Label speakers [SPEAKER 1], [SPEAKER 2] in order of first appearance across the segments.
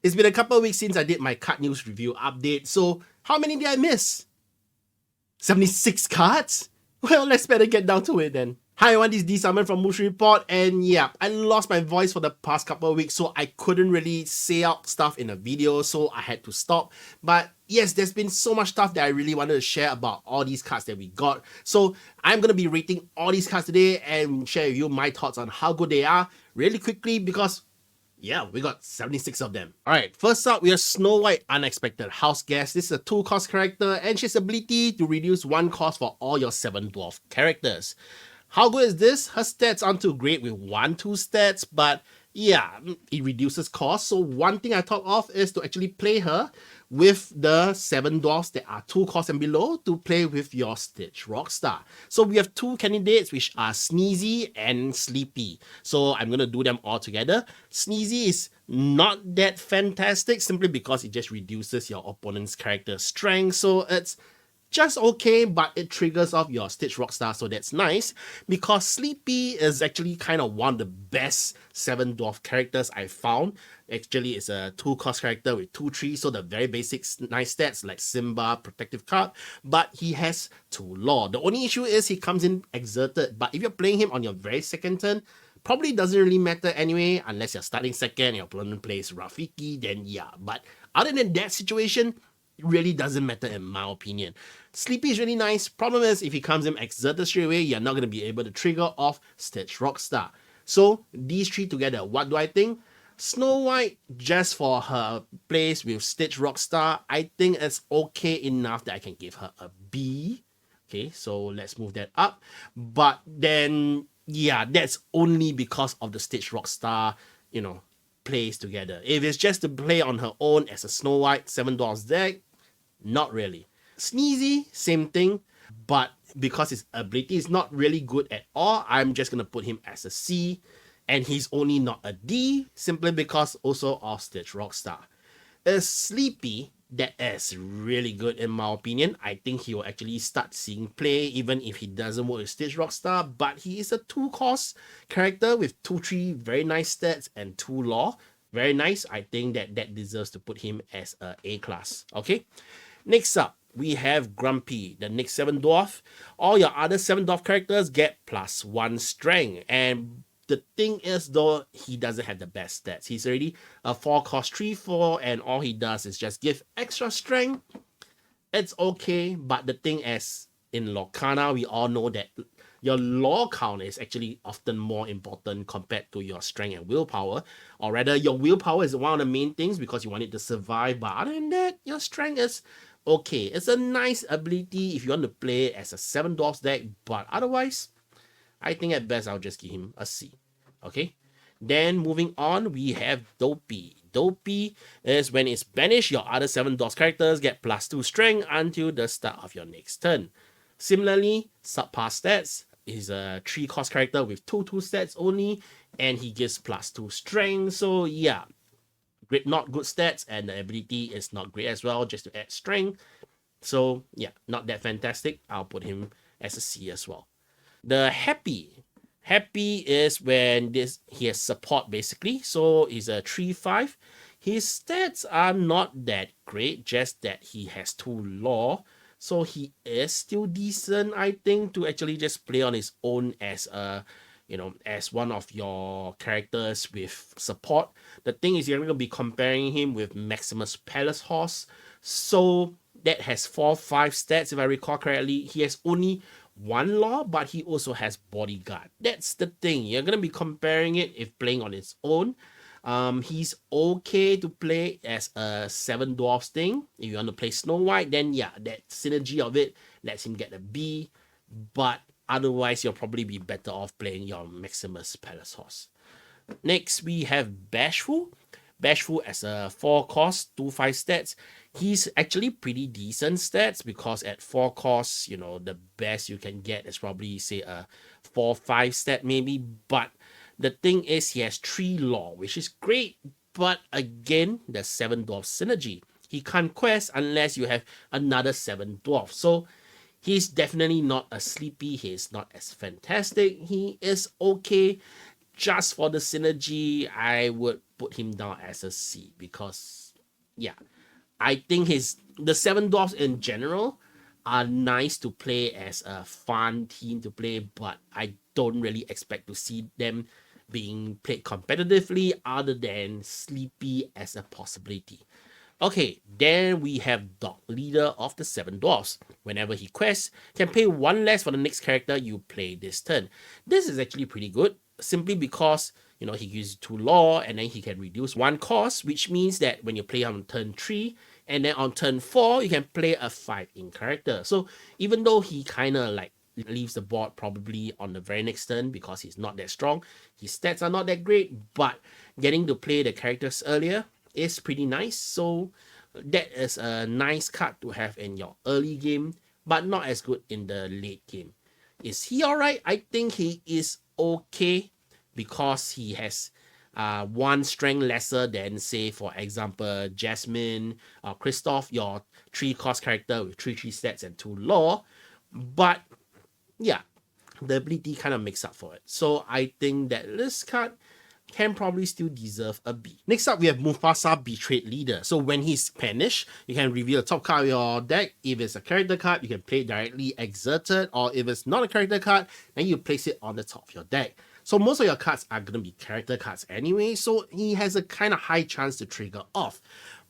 [SPEAKER 1] It's been a couple of weeks since I did my card news review update, so how many did I miss? 76 cards? Well, let's better get down to it then. Hi everyone, this is D-Summon from Mushi Report, and yeah, I lost my voice for the past couple of weeks, so I couldn't really say out stuff in a video, so I had to stop. But yes, there's been so much stuff that I really wanted to share about all these cards that we got. So I'm gonna be rating all these cards today and share with you my thoughts on how good they are really quickly because yeah, we got 76 of them. Alright, first up, we have Snow White Unexpected House Guest. This is a 2-cost character, and she has the ability to reduce 1 cost for all your 7 dwarf characters. How good is this? Her stats aren't too great with 1-2 stats, but yeah, it reduces cost. So one thing I thought of is to actually play her with the 7 dwarfs that are 2 costs and below to play with your Stitch Rockstar. So we have 2 candidates which are Sneezy and Sleepy. So I'm going to do them all together. Sneezy is not that fantastic simply because it just reduces your opponent's character strength. So it's just okay, but it triggers off your Stitch Rockstar, so that's nice. Because Sleepy is actually kind of one of the best 7 dwarf characters I found. Actually, it's a 2-cost character with 2-3, so the very basic nice stats like Simba, Protective Card, but he has 2 Law. The only issue is he comes in exerted, but if you're playing him on your very second turn, probably doesn't really matter anyway, unless you're starting second and your opponent plays Rafiki, then yeah. But other than that situation, it really doesn't matter in my opinion. Sleepy is really nice. Problem is, if he comes in exerted straight away, you're not going to be able to trigger off Stitch Rockstar. So these 3 together, what do I think? Snow White, just for her place with Stitch Rockstar, I think it's okay enough that I can give her a B. Okay, so let's move that up. But then, yeah, that's only because of the Stitch Rockstar, plays together. If it's just to play on her own as a Snow White 7 dollars deck, not really. Sneezy, same thing, but because his ability is not really good at all, I'm just gonna put him as a C, and he's only not a D, simply because also of Stitch Rockstar. A Sleepy, that is really good in my opinion. I think he will actually start seeing play even if he doesn't work with Stitch Rockstar, but he is a 2-cost character with 2-3 very nice stats and 2 Law. Very nice. I think that deserves to put him as a A class. Okay. Next up, we have Grumpy, the next 7 dwarf. All your other 7 dwarf characters get +1 strength. And the thing is though, he doesn't have the best stats. He's already a 4-cost 3/4, and all he does is just give extra strength. It's okay, but the thing is, in Lorcana, we all know that your law count is actually often more important compared to your strength and willpower. Or rather, your willpower is one of the main things because you want it to survive, but other than that, your strength is okay. It's a nice ability if you want to play as a 7 dwarfs deck, but otherwise, I think at best I'll just give him a C. Okay? Then moving on, we have Dopey. Dopey is when it's banished, your other 7 dwarfs characters get +2 strength until the start of your next turn. Similarly, subpar stats is a 3-cost character with 2/2 stats only, and he gives +2 strength. So yeah, great, not good stats, and the ability is not great as well, just to add strength. So yeah, not that fantastic. I'll put him as a C as well. The Happy is when he has support basically. So he's a 3/5. His stats are not that great, just that he has 2 Law. So he is still decent, I think, to actually just play on his own as a, as one of your characters with support. The thing is, you're going to be comparing him with Maximus Palace Horse. So that has 4/5 stats, if I recall correctly. He has only 1 Law, but he also has Bodyguard. That's the thing. You're going to be comparing it if playing on its own. He's okay to play as a 7 dwarfs thing. If you want to play Snow White, then yeah, that synergy of it lets him get a B. But otherwise, you'll probably be better off playing your Maximus Palace Horse. Next, we have Bashful. Bashful as a 4-cost, 2/5 stats. He's actually pretty decent stats because at 4 costs, the best you can get is probably say a 4/5 stat maybe. But the thing is, he has 3 Law, which is great. But again, the 7 dwarf synergy. He can't quest unless you have another 7 dwarf. So he's definitely not a Sleepy. He's not as fantastic. He is okay. Just for the synergy, I would put him down as a C because, yeah, I think the Seven Dwarfs in general are nice to play as a fun team to play, but I don't really expect to see them being played competitively other than Sleepy as a possibility. Okay, then we have Dog, leader of the Seven Dwarfs. Whenever he quests, can pay one less for the next character you play this turn. This is actually pretty good, simply because he uses 2 law and then he can reduce 1 cost, which means that when you play on turn 3 and then on turn 4, you can play a 5 in character. So even though he kind of like leaves the board probably on the very next turn because he's not that strong, his stats are not that great, but getting to play the characters earlier is pretty nice. So that is a nice card to have in your early game, but not as good in the late game. Is he alright? I think he is okay because he has 1 strength lesser than, say, for example, Jasmine or Kristoff, your 3 cost character with 3 stats and 2 law. But yeah, the ability kind of makes up for it. So I think that this card can probably still deserve a B. Next up, we have Mufasa, Betrayed Leader. So when he's banished, you can reveal the top card of your deck. If it's a character card, you can play it directly exerted, or if it's not a character card, then you place it on the top of your deck. So most of your cards are going to be character cards anyway, so he has a kind of high chance to trigger off.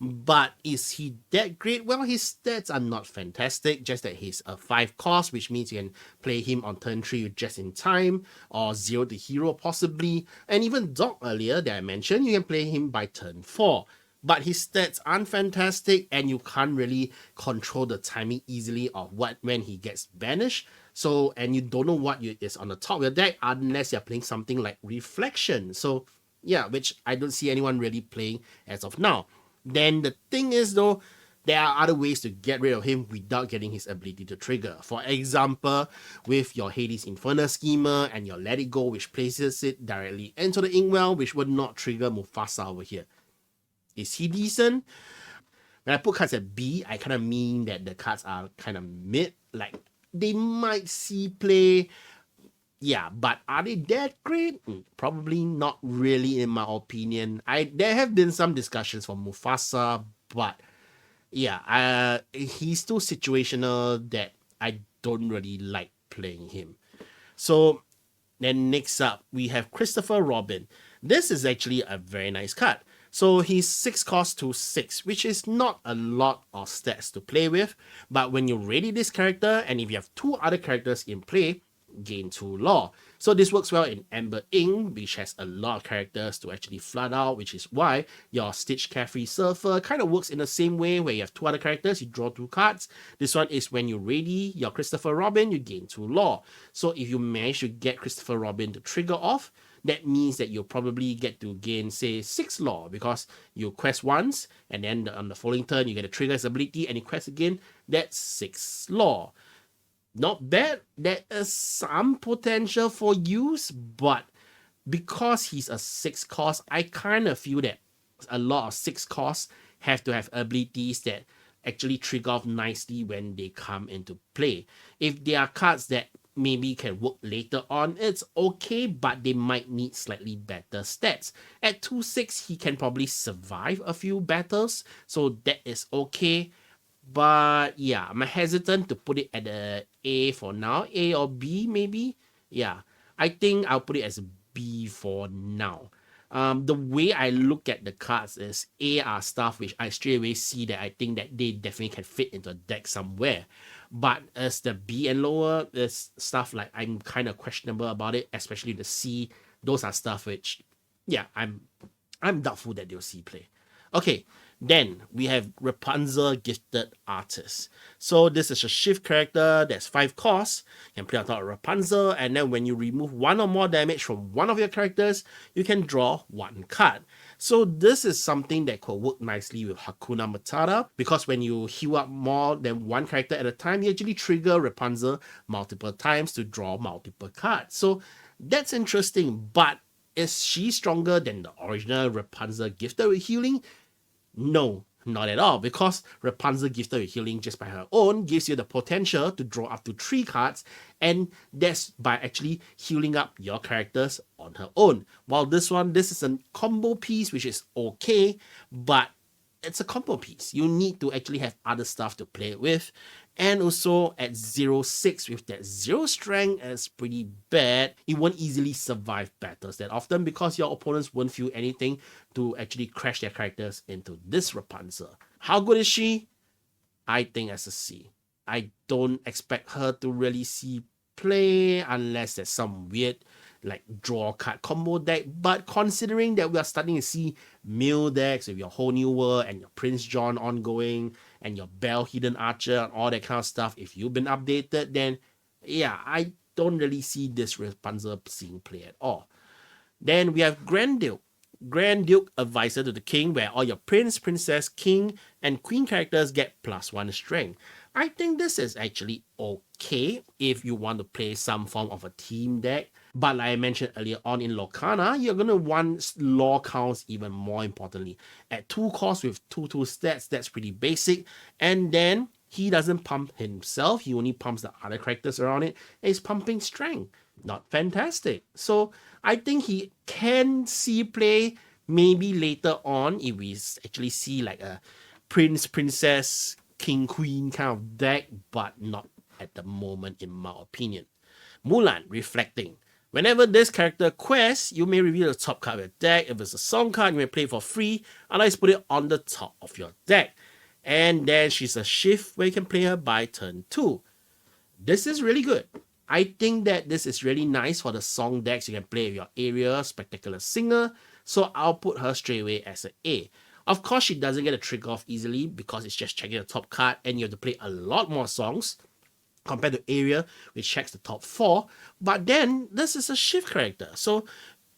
[SPEAKER 1] But is he that great? Well, his stats are not fantastic, just that he's a 5 cost, which means you can play him on turn 3 just in time, or 0 to hero possibly. And even Dog earlier that I mentioned, you can play him by turn 4. But his stats aren't fantastic, and you can't really control the timing easily of when he gets banished. So, and you don't know what is on the top of your deck unless you're playing something like Reflection. So, yeah, which I don't see anyone really playing as of now. Then the thing is though, there are other ways to get rid of him without getting his ability to trigger. For example, with your Hades Infernal Schemer and your Let It Go, which places it directly into the Inkwell, which would not trigger Mufasa over here. Is he decent? When I put cards at B, I kind of mean that the cards are kind of mid, like they might see play, yeah, but are they that great? Probably not really, in my opinion. There have been some discussions for Mufasa, but yeah, he's too situational that I don't really like playing him. So then next up, we have Christopher Robin. This is actually a very nice card. So he's 6 cost to 6, which is not a lot of stats to play with, but when you ready this character, and if you have 2 other characters in play, gain 2 law. So this works well in Amber Ink, which has a lot of characters to actually flood out, which is why your Stitch Carefree Surfer kind of works in the same way, where you have 2 other characters, you draw 2 cards. This one is when you ready your Christopher Robin, you gain 2 law. So if you manage to get Christopher Robin to trigger off, that means that you'll probably get to gain, say, 6 law, because you quest once, and then on the following turn, you get a trigger his ability, and you quest again, that's 6 law. Not bad. There is some potential for use, but because he's a 6 cost, I kind of feel that a lot of 6 costs have to have abilities that actually trigger off nicely when they come into play. If there are cards that maybe can work later on, it's okay, but they might need slightly better stats. At 2/6, he can probably survive a few battles, so that is okay. But yeah, I'm hesitant to put it at a A for now. A or B maybe? Yeah, I think I'll put it as a B for now. The way I look at the cards is A are stuff which I straight away see that I think that they definitely can fit into a deck somewhere. But as the B and lower, there's stuff like I'm kind of questionable about it, especially the C. Those are stuff which, yeah, I'm doubtful that they'll see play. Okay, then we have Rapunzel, Gifted Artist. So this is a shift character that's 5 costs. You can play on top of Rapunzel, and then when you remove 1 or more damage from one of your characters, you can draw 1 card. So this is something that could work nicely with Hakuna Matata, because when you heal up more than 1 character at a time, you actually trigger Rapunzel multiple times to draw multiple cards. So that's interesting, but is she stronger than the original Rapunzel Gifted with healing? No. Not at all, because Rapunzel gifted with healing just by her own gives you the potential to draw up to 3 cards, and that's by actually healing up your characters on her own. While this is a combo piece, which is okay, but it's a combo piece. You need to actually have other stuff to play with. And also at 0.6 with that 0 strength, it's pretty bad. It won't easily survive battles that often because your opponents won't feel anything to actually crash their characters into this Rapunzel. How good is she? I think as a C. I don't expect her to really see play unless there's some weird like draw card combo deck, but considering that we are starting to see mill decks with your whole new world and your Prince John ongoing and your Belle Hidden Archer and all that kind of stuff, if you've been updated, then yeah, I don't really see this Rapunzel seeing play at all. Then we have Grand Duke. Grand Duke Advisor to the King, where all your Prince, Princess, King, and Queen characters get +1 strength. I think this is actually okay if you want to play some form of a team deck. But like I mentioned earlier on in Lorcana, you're going to want lore counts even more importantly. At 2 costs with 2/2 stats, that's pretty basic. And then he doesn't pump himself, he only pumps the other characters around it, and he's pumping strength. Not fantastic. So I think he can see play maybe later on if we actually see like a Prince, Princess, King, Queen kind of deck, but not at the moment in my opinion. Mulan, Reflecting. Whenever this character quests, you may reveal the top card of your deck. If it's a song card, you may play it for free, otherwise put it on the top of your deck. And then she's a shift where you can play her by turn 2. This is really good. I think that this is really nice for the song decks. You can play with your Area, Spectacular Singer, so I'll put her straight away as an A. Of course, she doesn't get a trigger off easily because it's just checking the top card and you have to play a lot more songs compared to Area, which checks the top 4. But then, this is a shift character. So,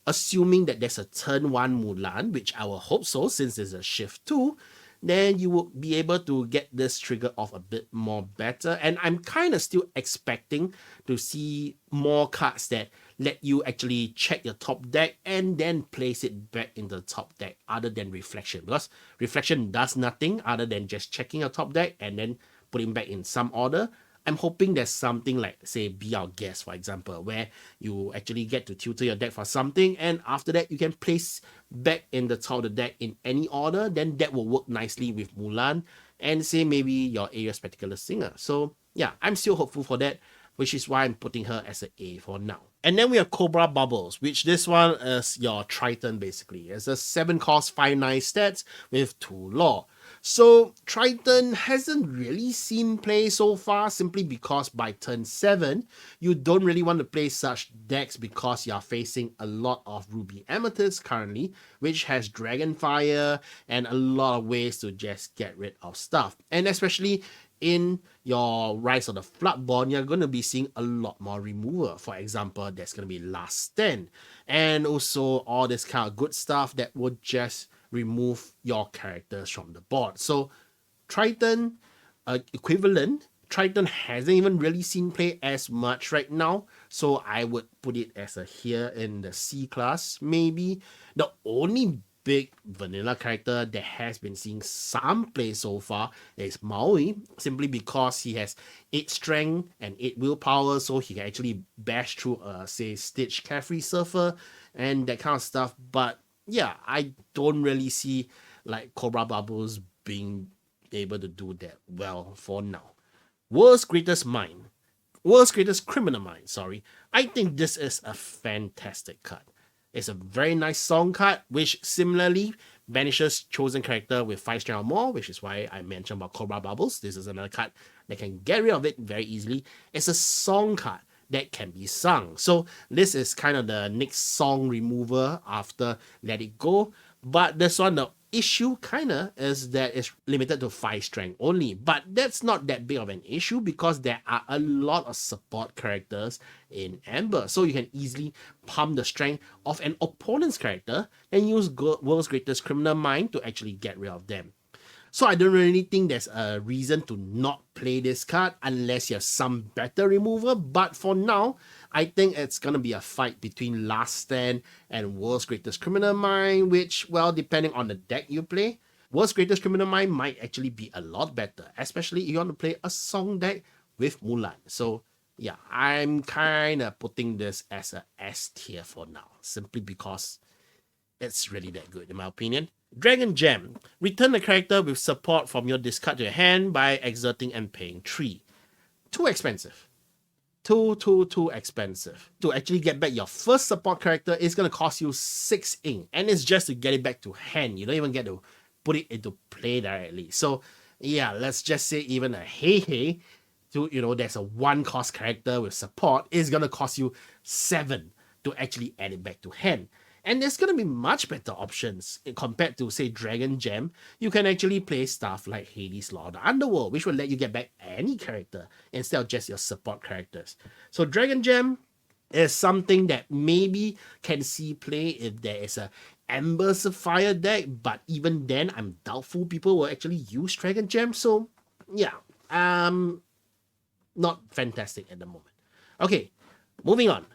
[SPEAKER 1] assuming that there's a turn 1 Mulan, which I will hope so since there's a shift 2, then you will be able to get this trigger off a bit more better. And I'm kind of still expecting to see more cards that let you actually check your top deck and then place it back in the top deck other than Reflection. Because Reflection does nothing other than just checking your top deck and then putting back in some order. I'm hoping there's something like, say, Be Our Guest, for example, where you actually get to tutor your deck for something, and after that, you can place back in the top of the deck in any order, then that will work nicely with Mulan, and say maybe your Area Spectacular Singer. So, yeah, I'm still hopeful for that, which is why I'm putting her as an A for now. And then we have Cobra Bubbles, which this one is your Triton, basically. It's a 7 cost, 5/9 stats with 2 lore. So Triton hasn't really seen play so far simply because by turn 7, you don't really want to play such decks because you're facing a lot of Ruby Amethyst currently, which has Dragonfire and a lot of ways to just get rid of stuff. And especially in your Rise of the Floodborn, you're going to be seeing a lot more removal. For example, there's going to be Last Stand, and also all this kind of good stuff that would just remove your characters from the board. So Triton equivalent, Triton hasn't even really seen play as much right now, so I would put it as a here in the C class maybe. The only big vanilla character that has been seeing some play so far is Maui, simply because he has 8 strength and 8 willpower, so he can actually bash through say Stitch Carefree Surfer and that kind of stuff. But yeah, I don't really see like Cobra Bubbles being able to do that well for now. World's Greatest Criminal Mind, sorry. I think this is a fantastic card. It's a very nice song card, which similarly banishes chosen character with 5 strength or more, which is why I mentioned about Cobra Bubbles. This is another card that can get rid of it very easily. It's a song card that can be sung. So this is kind of the next song remover after Let It Go. But this one, the issue kinda is that it's limited to 5 strength only. But that's not that big of an issue because there are a lot of support characters in Amber. So you can easily pump the strength of an opponent's character and use World's Greatest Criminal Mind to actually get rid of them. So I don't really think there's a reason to not play this card unless you have some better remover. But for now, I think it's going to be a fight between Last Stand and World's Greatest Criminal Mind, which, well, depending on the deck you play, World's Greatest Criminal Mind might actually be a lot better, especially if you want to play a song deck with Mulan. So yeah, I'm kind of putting this as a S tier for now, simply because it's really that good in my opinion. Dragon Gem. Return a character with support from your discard to your hand by exerting and paying 3. Too expensive. Too expensive. To actually get back your first support character, it's going to cost you 6 ink. And it's just to get it back to hand. You don't even get to put it into play directly. So yeah, let's just say even a Hey to, there's a 1 cost character with support is going to cost you 7 to actually add it back to hand. And there's going to be much better options compared to, say, Dragon Gem. You can actually play stuff like Hades Law of the Underworld, which will let you get back any character instead of just your support characters. So Dragon Gem is something that maybe can see play if there is a Ember Sapphire deck, but even then, I'm doubtful people will actually use Dragon Gem. So yeah, not fantastic at the moment. Okay, moving on.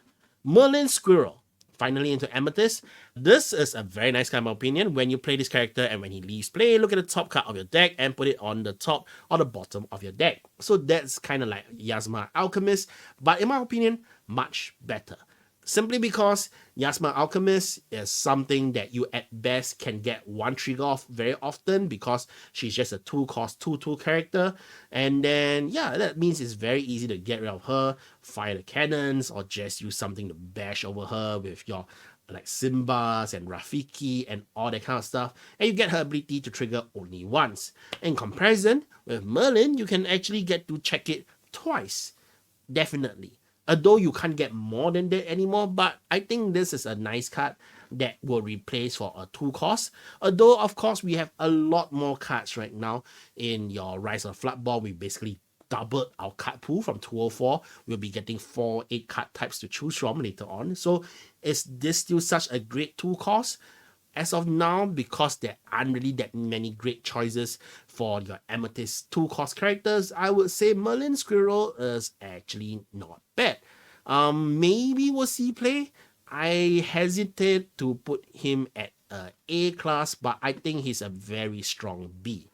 [SPEAKER 1] Merlin Squirrel. Finally into Amethyst. This is a very nice card in my opinion. When you play this character and when he leaves play, look at the top card of your deck and put it on the top or the bottom of your deck. So that's kind of like Yasma Alchemist, but in my opinion, much better. Simply because Yasma Alchemist is something that you at best can get 1 trigger off very often because she's just a 2-cost 2/2 character. And then, yeah, that means it's very easy to get rid of her, fire the cannons, or just use something to bash over her with your like Simbas and Rafiki and all that kind of stuff. And you get her ability to trigger only once. In comparison, with Merlin, you can actually get to check it twice. Definitely. Although you can't get more than that anymore, but I think this is a nice card that will replace for a 2 cost. Although, of course, we have a lot more cards right now in your Rise of Floodball. We basically doubled our card pool from 204. We'll be getting 4 8 card types to choose from later on. So is this still such a great 2 cost? As of now, because there aren't really that many great choices for your Amethyst 2-cost characters, I would say Merlin Squirrel is actually not bad. Maybe we'll see play. I hesitate to put him at A class, but I think he's a very strong B.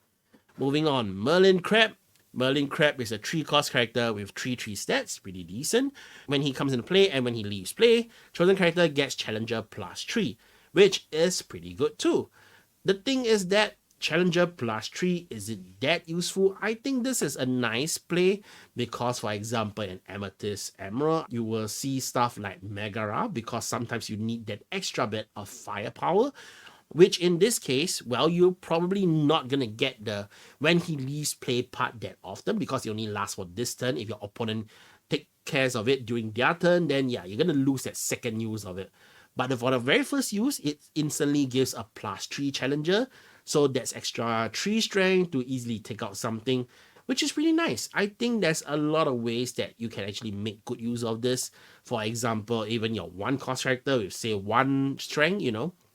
[SPEAKER 1] Moving on, Merlin Crab. Merlin Crab is a 3-cost character with 3/3 stats, pretty decent. When he comes into play and when he leaves play, chosen character gets Challenger +3. Which is pretty good too. The thing is that Challenger +3, is it that useful? I think this is a nice play because, for example, in Amethyst Emerald, you will see stuff like Megara because sometimes you need that extra bit of firepower, which in this case, well, you're probably not going to get the when he leaves play part that often because it only lasts for this turn. If your opponent take cares of it during their turn, then yeah, you're going to lose that second use of it. But for the very first use, it instantly gives a +3 challenger. So that's extra 3 strength to easily take out something, which is really nice. I think there's a lot of ways that you can actually make good use of this. For example, even your 1-cost character with say 1 strength,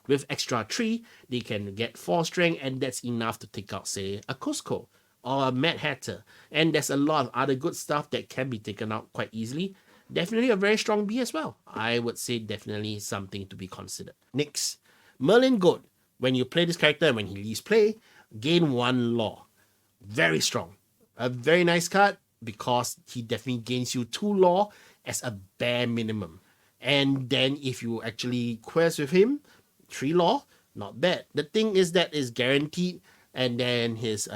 [SPEAKER 1] with extra 3, they can get 4 strength, and that's enough to take out, say, a Cusco or a Mad Hatter. And there's a lot of other good stuff that can be taken out quite easily. Definitely a very strong B as well. I would say definitely something to be considered. Next, Merlin Goat. When you play this character and when he leaves play, gain 1 law. Very strong. A very nice card because he definitely gains you 2 law as a bare minimum. And then if you actually quest with him, 3 law, not bad. The thing is that is guaranteed, and then his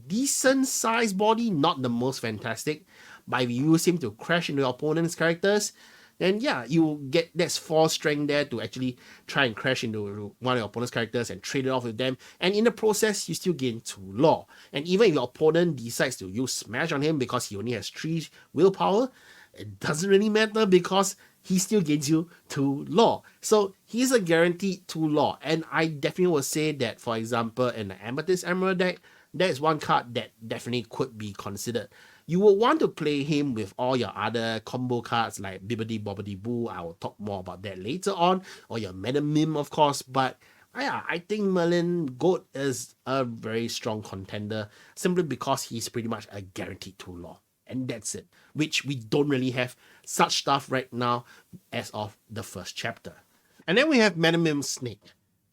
[SPEAKER 1] decent size body, not the most fantastic. But if you use him to crash into your opponent's characters, then yeah, you get that's 4 strength there to actually try and crash into one of your opponent's characters and trade it off with them. And in the process, you still gain 2 law. And even if your opponent decides to use smash on him because he only has 3 willpower, it doesn't really matter because he still gains you 2 law. So he's a guaranteed 2 law. And I definitely would say that, for example, in the Amethyst Emerald deck, that is one card that definitely could be considered. You will want to play him with all your other combo cards like Bibbidi Bobbidi Boo. I will talk more about that later on. Or your Meta Mim, of course. But yeah, I think Merlin Goat is a very strong contender simply because he's pretty much a guaranteed 2 law. And that's it. Which we don't really have such stuff right now as of the first chapter. And then we have Meta Mim Snake.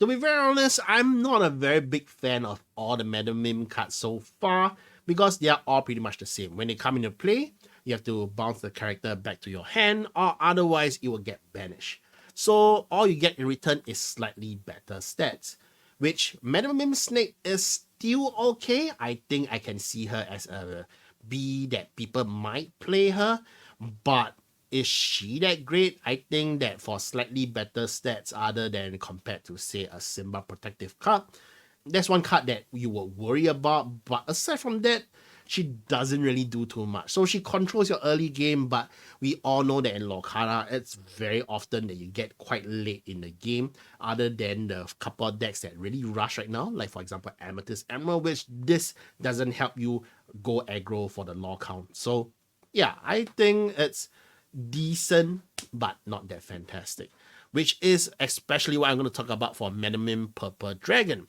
[SPEAKER 1] To be very honest, I'm not a very big fan of all the Meta Mim cards so far because they are all pretty much the same. When they come into play, you have to bounce the character back to your hand or otherwise it will get banished. So all you get in return is slightly better stats, which Meta Mim Snake is still okay. I think I can see her as a B that people might play her, but is she that great? I think that for slightly better stats other than compared to say a Simba protective card, that's one card that you will worry about, but aside from that, she doesn't really do too much. So she controls your early game, but we all know that in Lorcana, it's very often that you get quite late in the game, other than the couple of decks that really rush right now, like for example Amethyst Emerald, which this doesn't help you go aggro for the law count. So yeah, I think it's decent, but not that fantastic, which is especially what I'm going to talk about for Metamim Purple Dragon.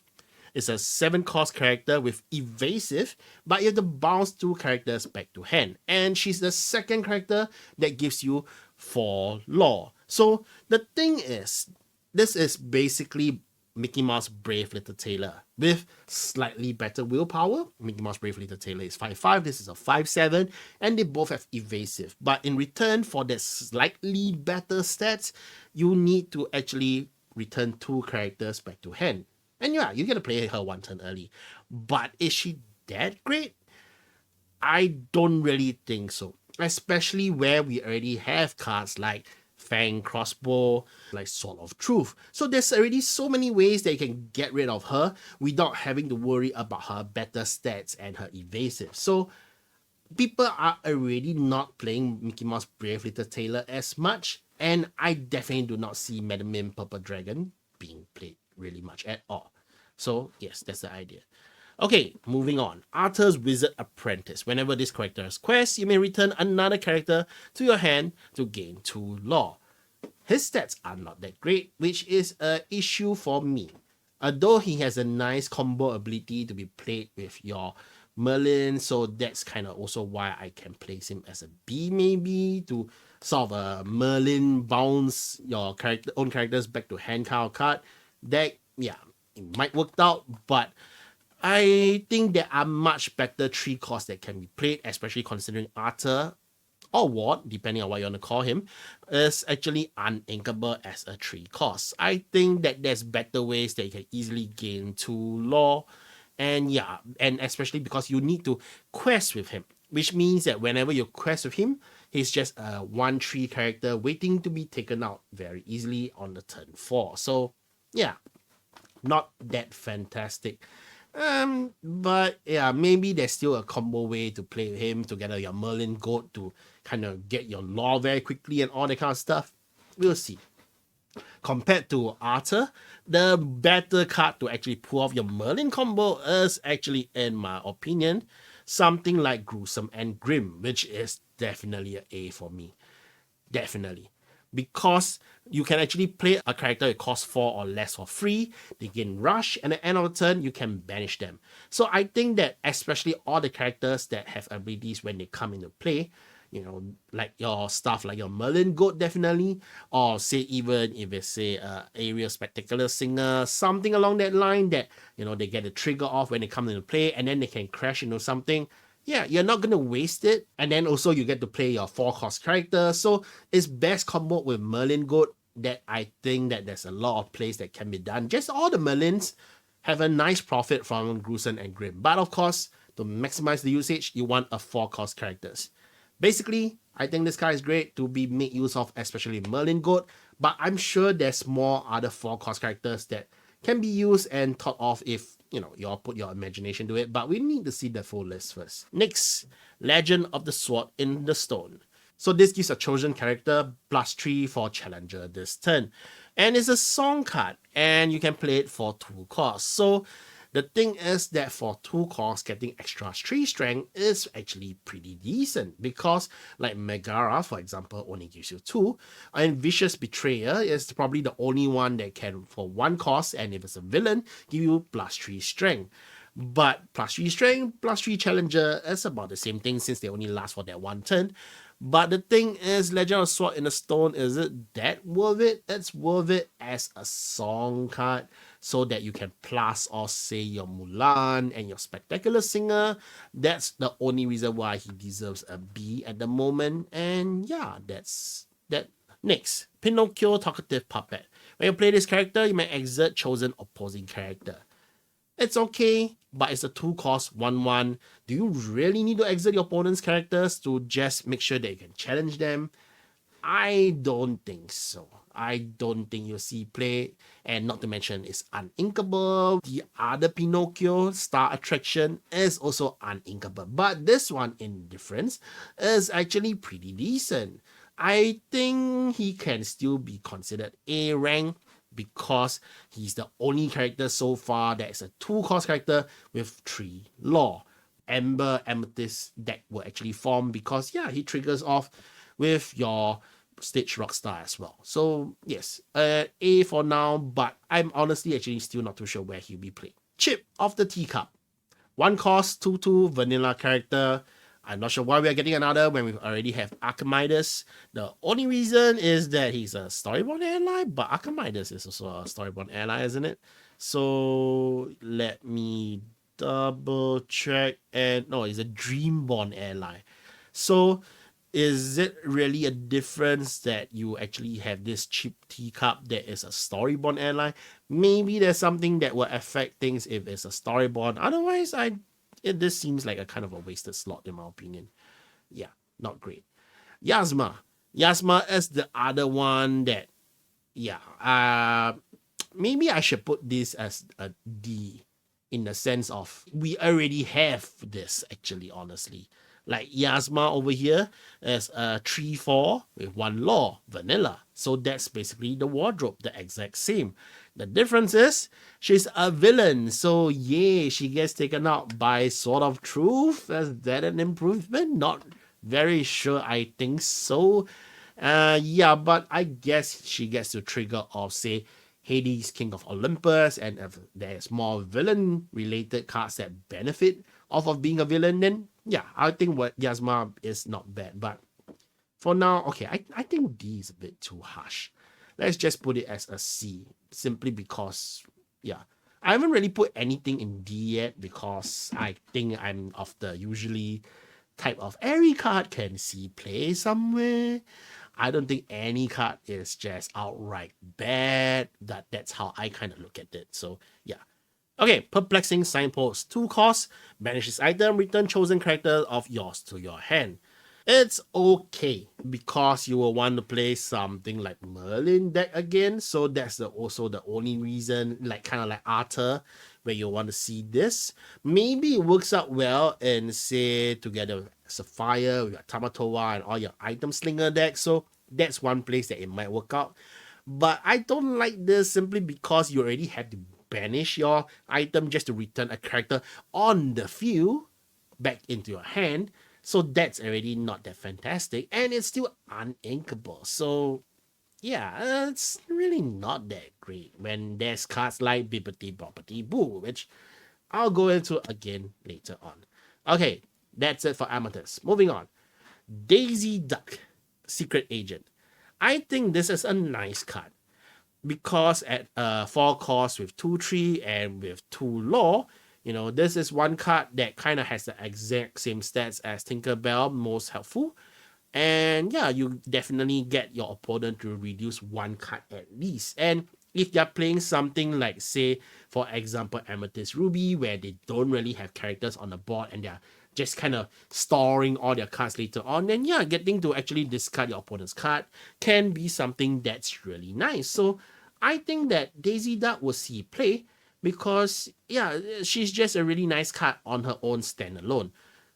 [SPEAKER 1] It's a 7-cost character with evasive, but you have to bounce 2 characters back to hand. And she's the second character that gives you 4 law. So the thing is, this is basically Mickey Mouse Brave Little Tailor with slightly better willpower. Mickey Mouse Brave Little Tailor is 5/5, this is a 5/7, and they both have evasive. But in return for the slightly better stats, you need to actually return 2 characters back to hand. And yeah, you get to play her 1 turn early. But is she that great? I don't really think so. Especially where we already have cards like Fang Crossbow, like Sword of Truth. So there's already so many ways that you can get rid of her without having to worry about her better stats and her evasive. So people are already not playing Mickey Mouse Brave Little Tailor as much, and I definitely do not see Metamim Purple Dragon being played really much at all. So yes, that's the idea. Okay, moving on. Arthur's Wizard Apprentice. Whenever this character has quests, you may return another character to your hand to gain 2 law. His stats are not that great, which is an issue for me. Although he has a nice combo ability to be played with your Merlin, so that's kind of also why I can place him as a B maybe, to sort of a Merlin bounce your own characters back to hand kind of card. That, yeah, it might work out, but I think there are much better 3 costs that can be played, especially considering Arthur or Ward, depending on what you want to call him, is actually uninkable as a 3 cost. I think that there's better ways that you can easily gain 2 law, and yeah, and especially because you need to quest with him, which means that whenever you quest with him, he's just a 1/3 character waiting to be taken out very easily on the turn 4. So yeah, not that fantastic. But yeah, maybe there's still a combo way to play with him together your Merlin Goat to kind of get your law very quickly and all that kind of stuff. We'll see. Compared to Arthur, the better card to actually pull off your Merlin combo is actually, in my opinion, something like Gruesome and Grim, which is definitely an A for me. Definitely. Because you can actually play a character that costs 4 or less for free, they gain rush, and at the end of the turn, you can banish them. So I think that especially all the characters that have abilities when they come into play, you know, like your stuff like your Merlin Goat definitely, or say even if it's say Ariel Spectacular Singer, something along that line that, you know, they get a trigger off when they come into play and then they can crash into something. Yeah, you're not going to waste it. And then also you get to play your 4-cost character. So it's best combo with Merlin Goat that I think that there's a lot of plays that can be done. Just all the Merlins have a nice profit from Gruesome and Grim. But of course, to maximize the usage, you want a 4-cost characters. Basically, I think this card is great to be made use of, especially Merlin Goat. But I'm sure there's more other 4-cost characters that can be used and thought of if, you know, you all put your imagination to it, but we need to see the full list first. Next, Legend of the Sword in the Stone. So this gives a chosen character +3 for Challenger this turn. And it's a song card, and you can play it for 2 costs. So the thing is that for 2 costs, getting extra 3 strength is actually pretty decent, because like Megara, for example, only gives you 2, and Vicious Betrayer is probably the only one that can, for 1 cost, and if it's a villain, give you +3 strength. But +3 strength, +3 challenger is about the same thing since they only last for that 1 turn. But the thing is, Legend of Sword in the Stone, is it that worth it? It's worth it as a song card. so that you can plus or say your Mulan and your Spectacular Singer. That's the only reason why he deserves a B at the moment. And yeah, that's that. Next, Pinocchio Talkative Puppet. When you play this character, you may exert chosen opposing character. It's okay, but it's a 2-cost 1/1. Do you really need to exert your opponent's characters to just make sure that you can challenge them? I don't think so. I don't think you'll see play, and not to mention it's uninkable. The other Pinocchio Star Attraction is also uninkable, but this one in difference is actually pretty decent. I think he can still be considered A rank because he's the only character so far that is a 2-cost character with 3 lore. Amber Amethyst deck will actually form because yeah, he triggers off with your stage Rockstar as well. So yes, A for now, but I'm honestly actually still not too sure where he'll be played. Chip of the Teacup. 1-cost, 2/2 vanilla character. I'm not sure why we are getting another when we already have Archimedes. The only reason is that he's a Storyborn ally, but Archimedes is also a Storyborn ally, isn't it? So let me double check. And no, he's a Dreamborn ally. So is it really a difference that you actually have this cheap teacup that is a Storyborn ally? Maybe there's something that will affect things if it's a Storyborn. Otherwise, this seems like a kind of a wasted slot in my opinion. Yeah, not great. Yasma. Yasma is the other one that, yeah, maybe I should put this as a D in the sense of we already have this actually, honestly. Like Yasma over here is a 3/4 with 1 lore, vanilla. So that's basically the wardrobe, the exact same. The difference is she's a villain. So yay, she gets taken out by Sword of Truth. Is that an improvement? Not very sure. I think so. Yeah, but I guess she gets to trigger off, say, Hades, King of Olympus, and if there's more villain-related cards that benefit off of being a villain, then yeah, I think what Yasma is not bad. But for now, okay, I think D is a bit too harsh. Let's just put it as a C, simply because, yeah, I haven't really put anything in D yet because I think I'm of the usually type of every card can see play somewhere. I don't think any card is just outright bad. That's how I kind of look at it. So yeah. Okay, Perplexing Signpost. 2 costs, banish this item, return chosen character of yours to your hand. It's okay because you will want to play something like Merlin deck again. So that's also the only reason, like kind of like Arthur, where you want to see this. Maybe it works out well and say together with Sapphire, with your Tamatoa and all your item slinger deck. So that's one place that it might work out. But I don't like this simply because you already have to banish your item just to return a character on the field back into your hand. So that's already not that fantastic, and it's still uninkable. So yeah, it's really not that great when there's cards like Bibbidi Bobbidi Boo, which I'll go into again later on. Okay, that's it for Amethyst. Moving on. Daisy Duck, Secret Agent. I think this is a nice card because at 4 cost with 2/3 and with 2 lore, this is one card that kind of has the exact same stats as Tinkerbell, most helpful. And yeah, you definitely get your opponent to reduce 1 card at least. And if you're playing something like, say, for example, Amethyst Ruby, where they don't really have characters on the board and they're just kind of storing all their cards later on, then yeah, getting to actually discard your opponent's card can be something that's really nice. So I think that Daisy Duck will see play because yeah, she's just a really nice card on her own standalone.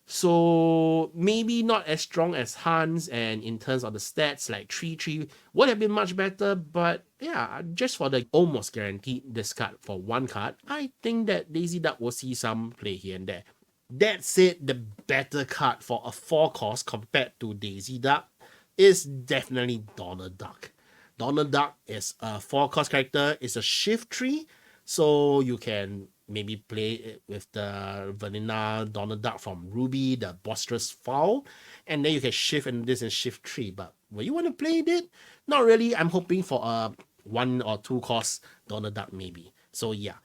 [SPEAKER 1] So maybe not as strong as Hans, and in terms of the stats, like 3/3 would have been much better. But yeah, just for the almost guaranteed discard for 1 card, I think that Daisy Duck will see some play here and there. That said, the better card for a 4 cost compared to Daisy Duck is definitely Donald Duck. Donald Duck is a 4 cost character, it's a shift tree, so you can maybe play it with the vanilla Donald Duck from Ruby, the Boisterous Fowl, and then you can shift in this and shift 3. But will you want to play it? Not really. I'm hoping for a 1 or 2 cost Donald Duck maybe. So yeah.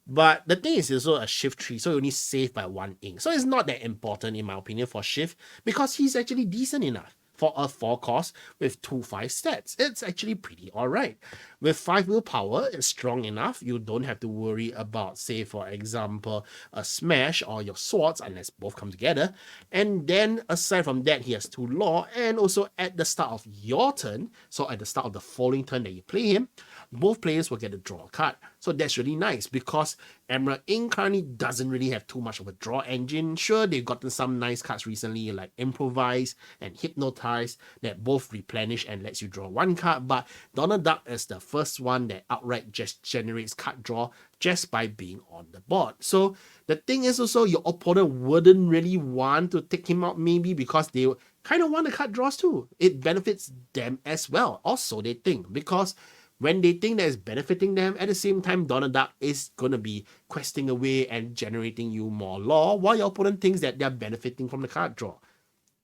[SPEAKER 1] But the thing is also a shift tree, so you only save by 1 ink. So it's not that important in my opinion for shift because he's actually decent enough. For a 4 cost with 2/5 stats, it's actually pretty alright. With 5 willpower, it's strong enough. You don't have to worry about, say, for example, a smash or your swords unless both come together. And then aside from that, he has 2 law, and also at the start of your turn, so at the start of the following turn that you play him, both players will get to draw a card. So that's really nice because Emerald Ink currently doesn't really have too much of a draw engine. Sure, they've gotten some nice cards recently like Improvise and Hypnotize that both replenish and lets you draw 1 card, but Donald Duck is the first one that outright just generates card draw just by being on the board. So the thing is also your opponent wouldn't really want to take him out maybe because they kind of want the card draws too. It benefits them as well, or so they think, because when they think that it's benefiting them, at the same time, Donald Duck is going to be questing away and generating you more law, while your opponent thinks that they're benefiting from the card draw.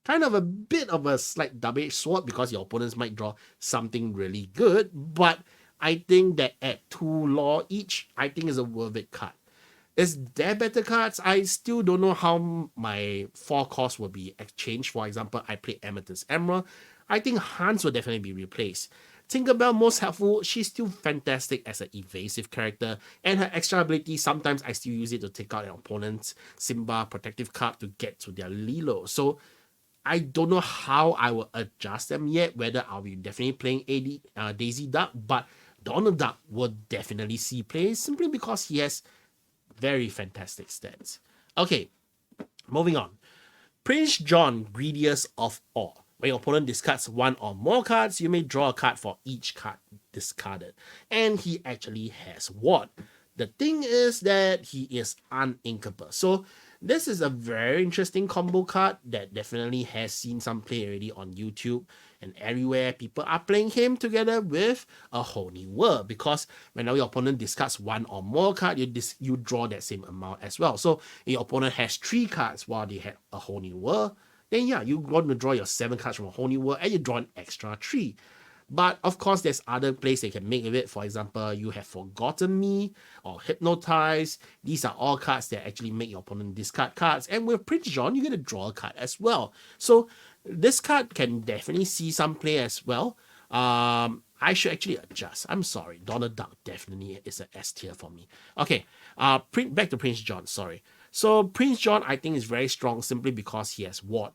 [SPEAKER 1] Kind of a bit of a slight double-edged sword because your opponents might draw something really good, but I think that at 2 law each, I think is a worth it card. Is there better cards? I still don't know how my 4 costs will be exchanged. For example, I play Amethyst Emerald. I think Hans will definitely be replaced. Tinkerbell, most helpful, she's still fantastic as an evasive character, and her extra ability, sometimes I still use it to take out an opponent's Simba protective card to get to their Lilo. So I don't know how I will adjust them yet, whether I'll be definitely playing Daisy Duck, but Donald Duck will definitely see play simply because he has very fantastic stats. Okay, moving on. Prince John, greediest of all. When your opponent discards 1 or more cards, you may draw a card for each card discarded. And he actually has ward. The thing is that he is uninkable. So this is a very interesting combo card that definitely has seen some play already on YouTube and everywhere. People are playing him together with a whole new world because whenever your opponent discards 1 or more card, you draw that same amount as well. So if your opponent has 3 cards while they have a whole new world, then yeah, you're going to draw your 7 cards from a whole new world and you draw an extra 3. But of course, there's other plays they can make with it. For example, you have Forgotten Me or Hypnotize. These are all cards that actually make your opponent discard cards. And with Prince John, you're going to draw a card as well. So this card can definitely see some play as well. I should actually adjust. I'm sorry. Donald Duck definitely is an S tier for me. Okay, back to Prince John, sorry. So Prince John, I think, is very strong simply because he has ward.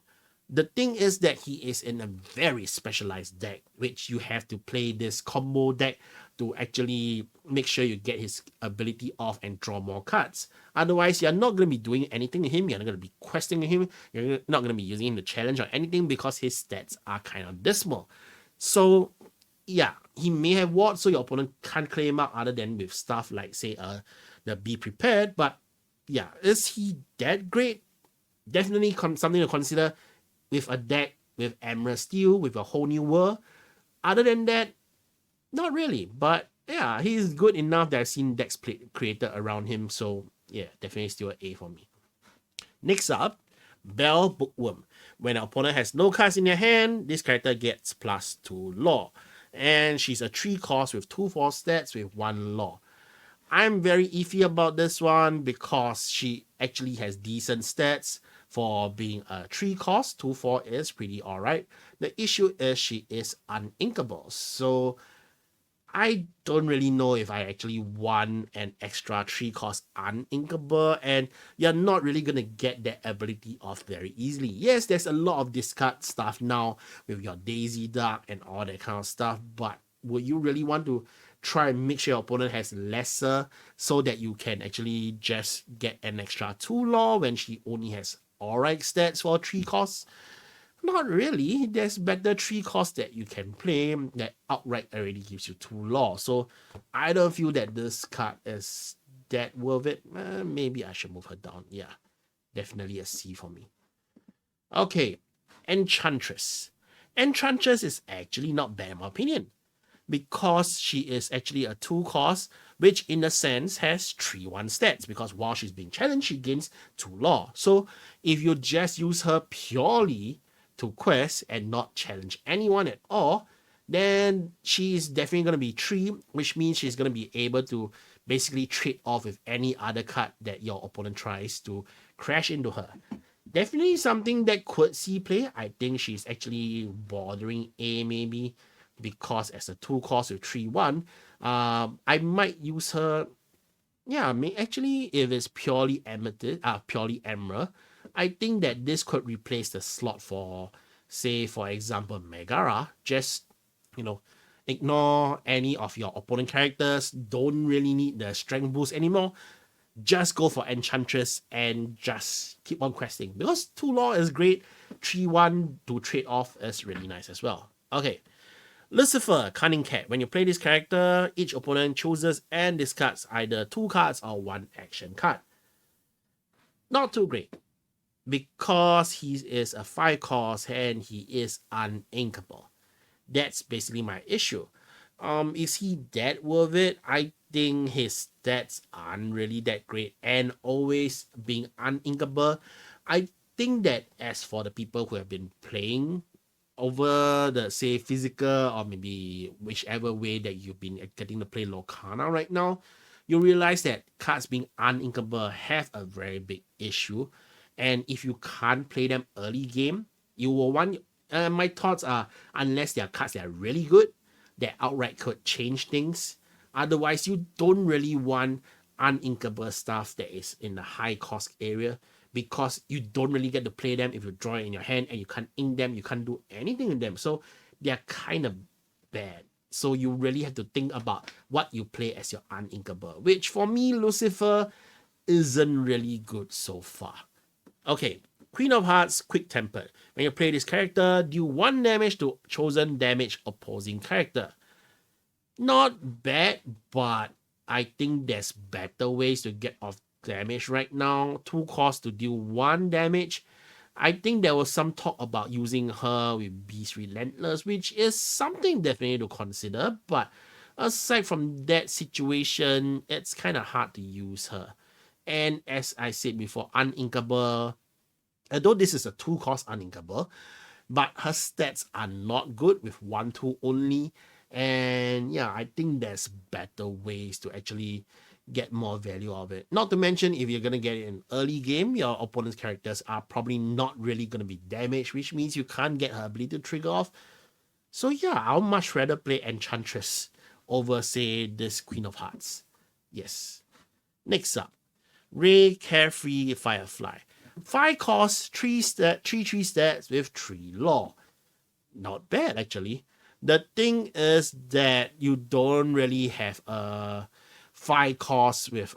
[SPEAKER 1] The thing is that he is in a very specialized deck, which you have to play this combo deck to actually make sure you get his ability off and draw more cards. Otherwise, you're not going to be doing anything to him. You're not going to be questing him. You're not going to be using him to challenge or anything because his stats are kind of dismal. So yeah, he may have ward, so your opponent can't clear him out other than with stuff like, say, the Be Prepared. But yeah, is he that great? Definitely something to consider with a deck with Emerald Steel, with a whole new world. Other than that, not really. But yeah, he's good enough that I've seen decks created around him. So yeah, definitely still an A for me. Next up, Belle Bookworm. When an opponent has no cards in their hand, this character gets +2 law. And she's a 3 cost with 2/4 stats with 1 law. I'm very iffy about this one because she actually has decent stats for being a 3 cost. 2/4 is pretty alright. The issue is she is uninkable. So I don't really know if I actually want an extra 3 cost uninkable, and you're not really gonna get that ability off very easily. Yes, there's a lot of discard stuff now with your Daisy Duck and all that kind of stuff, but would you really want to try and make sure your opponent has lesser so that you can actually just get an extra 2 law when she only has alright stats for 3 costs? Not really. There's better 3 costs that you can play that outright already gives you 2 law. So I don't feel that this card is that worth it. Maybe I should move her down. Yeah, definitely a C for me. Okay, Enchantress. Enchantress is actually not bad in my opinion, because she is actually a 2 cost, which in a sense has 3/1 stats, because while she's being challenged, she gains 2 law. So if you just use her purely to quest and not challenge anyone at all, then she's definitely going to be 3, which means she's going to be able to basically trade off with any other card that your opponent tries to crash into her. Definitely something that could see play. I think she's actually bordering A maybe, because as a 2 cost with 3/1, I might use her. Yeah, actually, if it's purely Amethyst, purely Emerald, I think that this could replace the slot for, say, for example, Megara. Just, you know, ignore any of your opponent characters. Don't really need the strength boost anymore. Just go for Enchantress and just keep on questing. Because 2 law is great, 3/1 to trade off is really nice as well. Okay. Lucifer, Cunning Cat. When you play this character, each opponent chooses and discards either 2 cards or 1 action card. Not too great, because he is a 5 cost and he is uninkable. That's basically my issue. Is he that worth it? I think his stats aren't really that great, and always being uninkable. I think that as for the people who have been playing over the, say, physical or maybe whichever way that you've been getting to play Lorcana right now, you realize that cards being uninkable have a very big issue. And if you can't play them early game, you will want. My thoughts are, unless they are cards that are really good, that outright could change things. Otherwise, you don't really want uninkable stuff that is in the high cost area, because you don't really get to play them if you draw it in your hand and you can't ink them, you can't do anything with them. So they're kind of bad. So you really have to think about what you play as your uninkable, which for me, Lucifer isn't really good so far. Okay, Queen of Hearts, Quick Tempered. When you play this character, deal 1 damage to chosen damage opposing character. Not bad, but I think there's better ways to get off damage right now. 2 costs to deal 1 damage. I think there was some talk about using her with Beast Relentless, which is something definitely to consider. But aside from that situation, it's kind of hard to use her. And as I said before, uninkable. Although this is a 2 cost uninkable, but her stats are not good with 1/2 only. And yeah, I think there's better ways to actually get more value of it. Not to mention, if you're going to get it in early game, your opponent's characters are probably not really going to be damaged, which means you can't get her ability to trigger off. So yeah, I'll much rather play Enchantress over, say, this Queen of Hearts. Yes. Next up, Ray Carefree Firefly. 5 costs, 3 stats with 3 law. Not bad, actually. The thing is that you don't really have a 5 costs with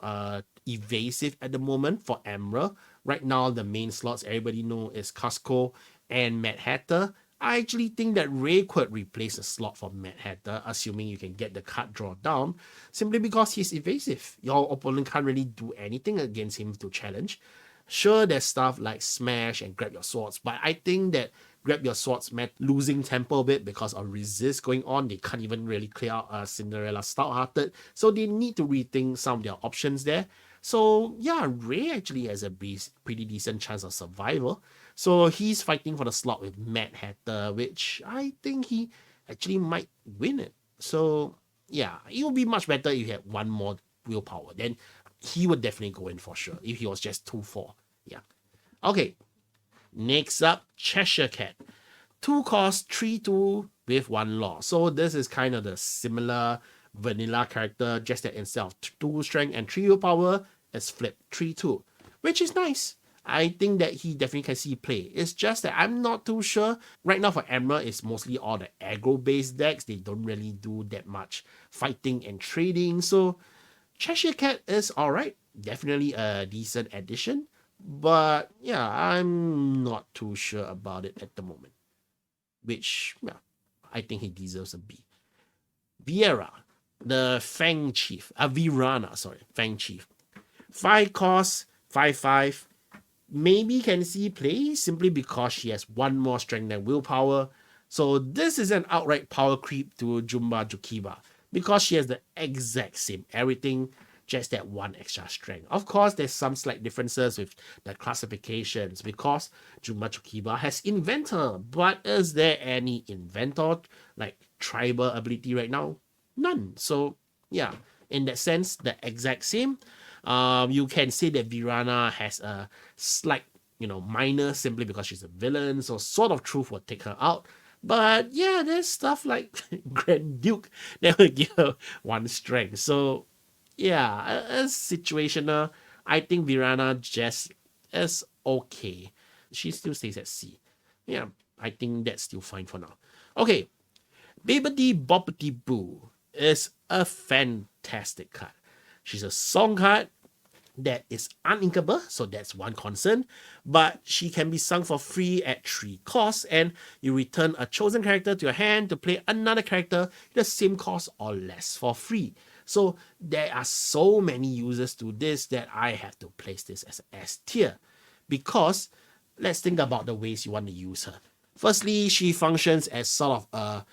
[SPEAKER 1] evasive at the moment for Emerald. Right now, the main slots everybody know is Cusco and Mad Hatter. I actually think that Ray could replace a slot for Mad Hatter, assuming you can get the card draw down, simply because he's evasive. Your opponent can't really do anything against him to challenge. Sure, there's stuff like Smash and Grab Your Swords, but I think that Grab Your Swords meant losing tempo a bit because of resist going on. They can't even really clear out Cinderella Stout-Hearted, so they need to rethink some of their options there. So yeah, Ray actually has a pretty decent chance of survival. So he's fighting for the slot with Mad Hatter, which I think he actually might win it. So yeah, it would be much better if you had 1 more willpower. Then he would definitely go in for sure if he was just 2/4. Yeah. Okay. Next up, Cheshire Cat. 2 cost, 3/2 with 1 law. So this is kind of the similar vanilla character, just that instead of 2 strength and 3 willpower, it's flipped 3/2, which is nice. I think that he definitely can see play. It's just that I'm not too sure. Right now for Emerald, it's mostly all the aggro-based decks. They don't really do that much fighting and trading. So Cheshire Cat is alright. Definitely a decent addition. But yeah, I'm not too sure about it at the moment. Which, yeah, I think he deserves a B. Viera, the Fang Chief. Virana, sorry. Fang Chief. 5 costs, 5/5. Maybe can see play simply because she has 1 more strength than willpower. So this is an outright power creep to Jumba Jukiba, because she has the exact same everything, just that 1 extra strength. Of course, there's some slight differences with the classifications, because Jumba Jukiba has Inventor, but is there any Inventor like tribal ability right now? None. So yeah, in that sense, the exact same. You can say that Virana has a slight, minor simply because she's a villain, so Sword of Truth will take her out. But yeah, there's stuff like Grand Duke that will give her one strength. So yeah, as situational, I think Virana just is okay. She still stays at C. Yeah, I think that's still fine for now. Okay, Bibbidi Bobbidi Boo is a fantastic card. She's a song card that is uninkable, so that's one concern. But she can be sung for free at 3 costs, and you return a chosen character to your hand to play another character the same cost or less for free. So there are so many users to this that I have to place this as S tier. Because let's think about the ways you want to use her. Firstly, she functions as sort of a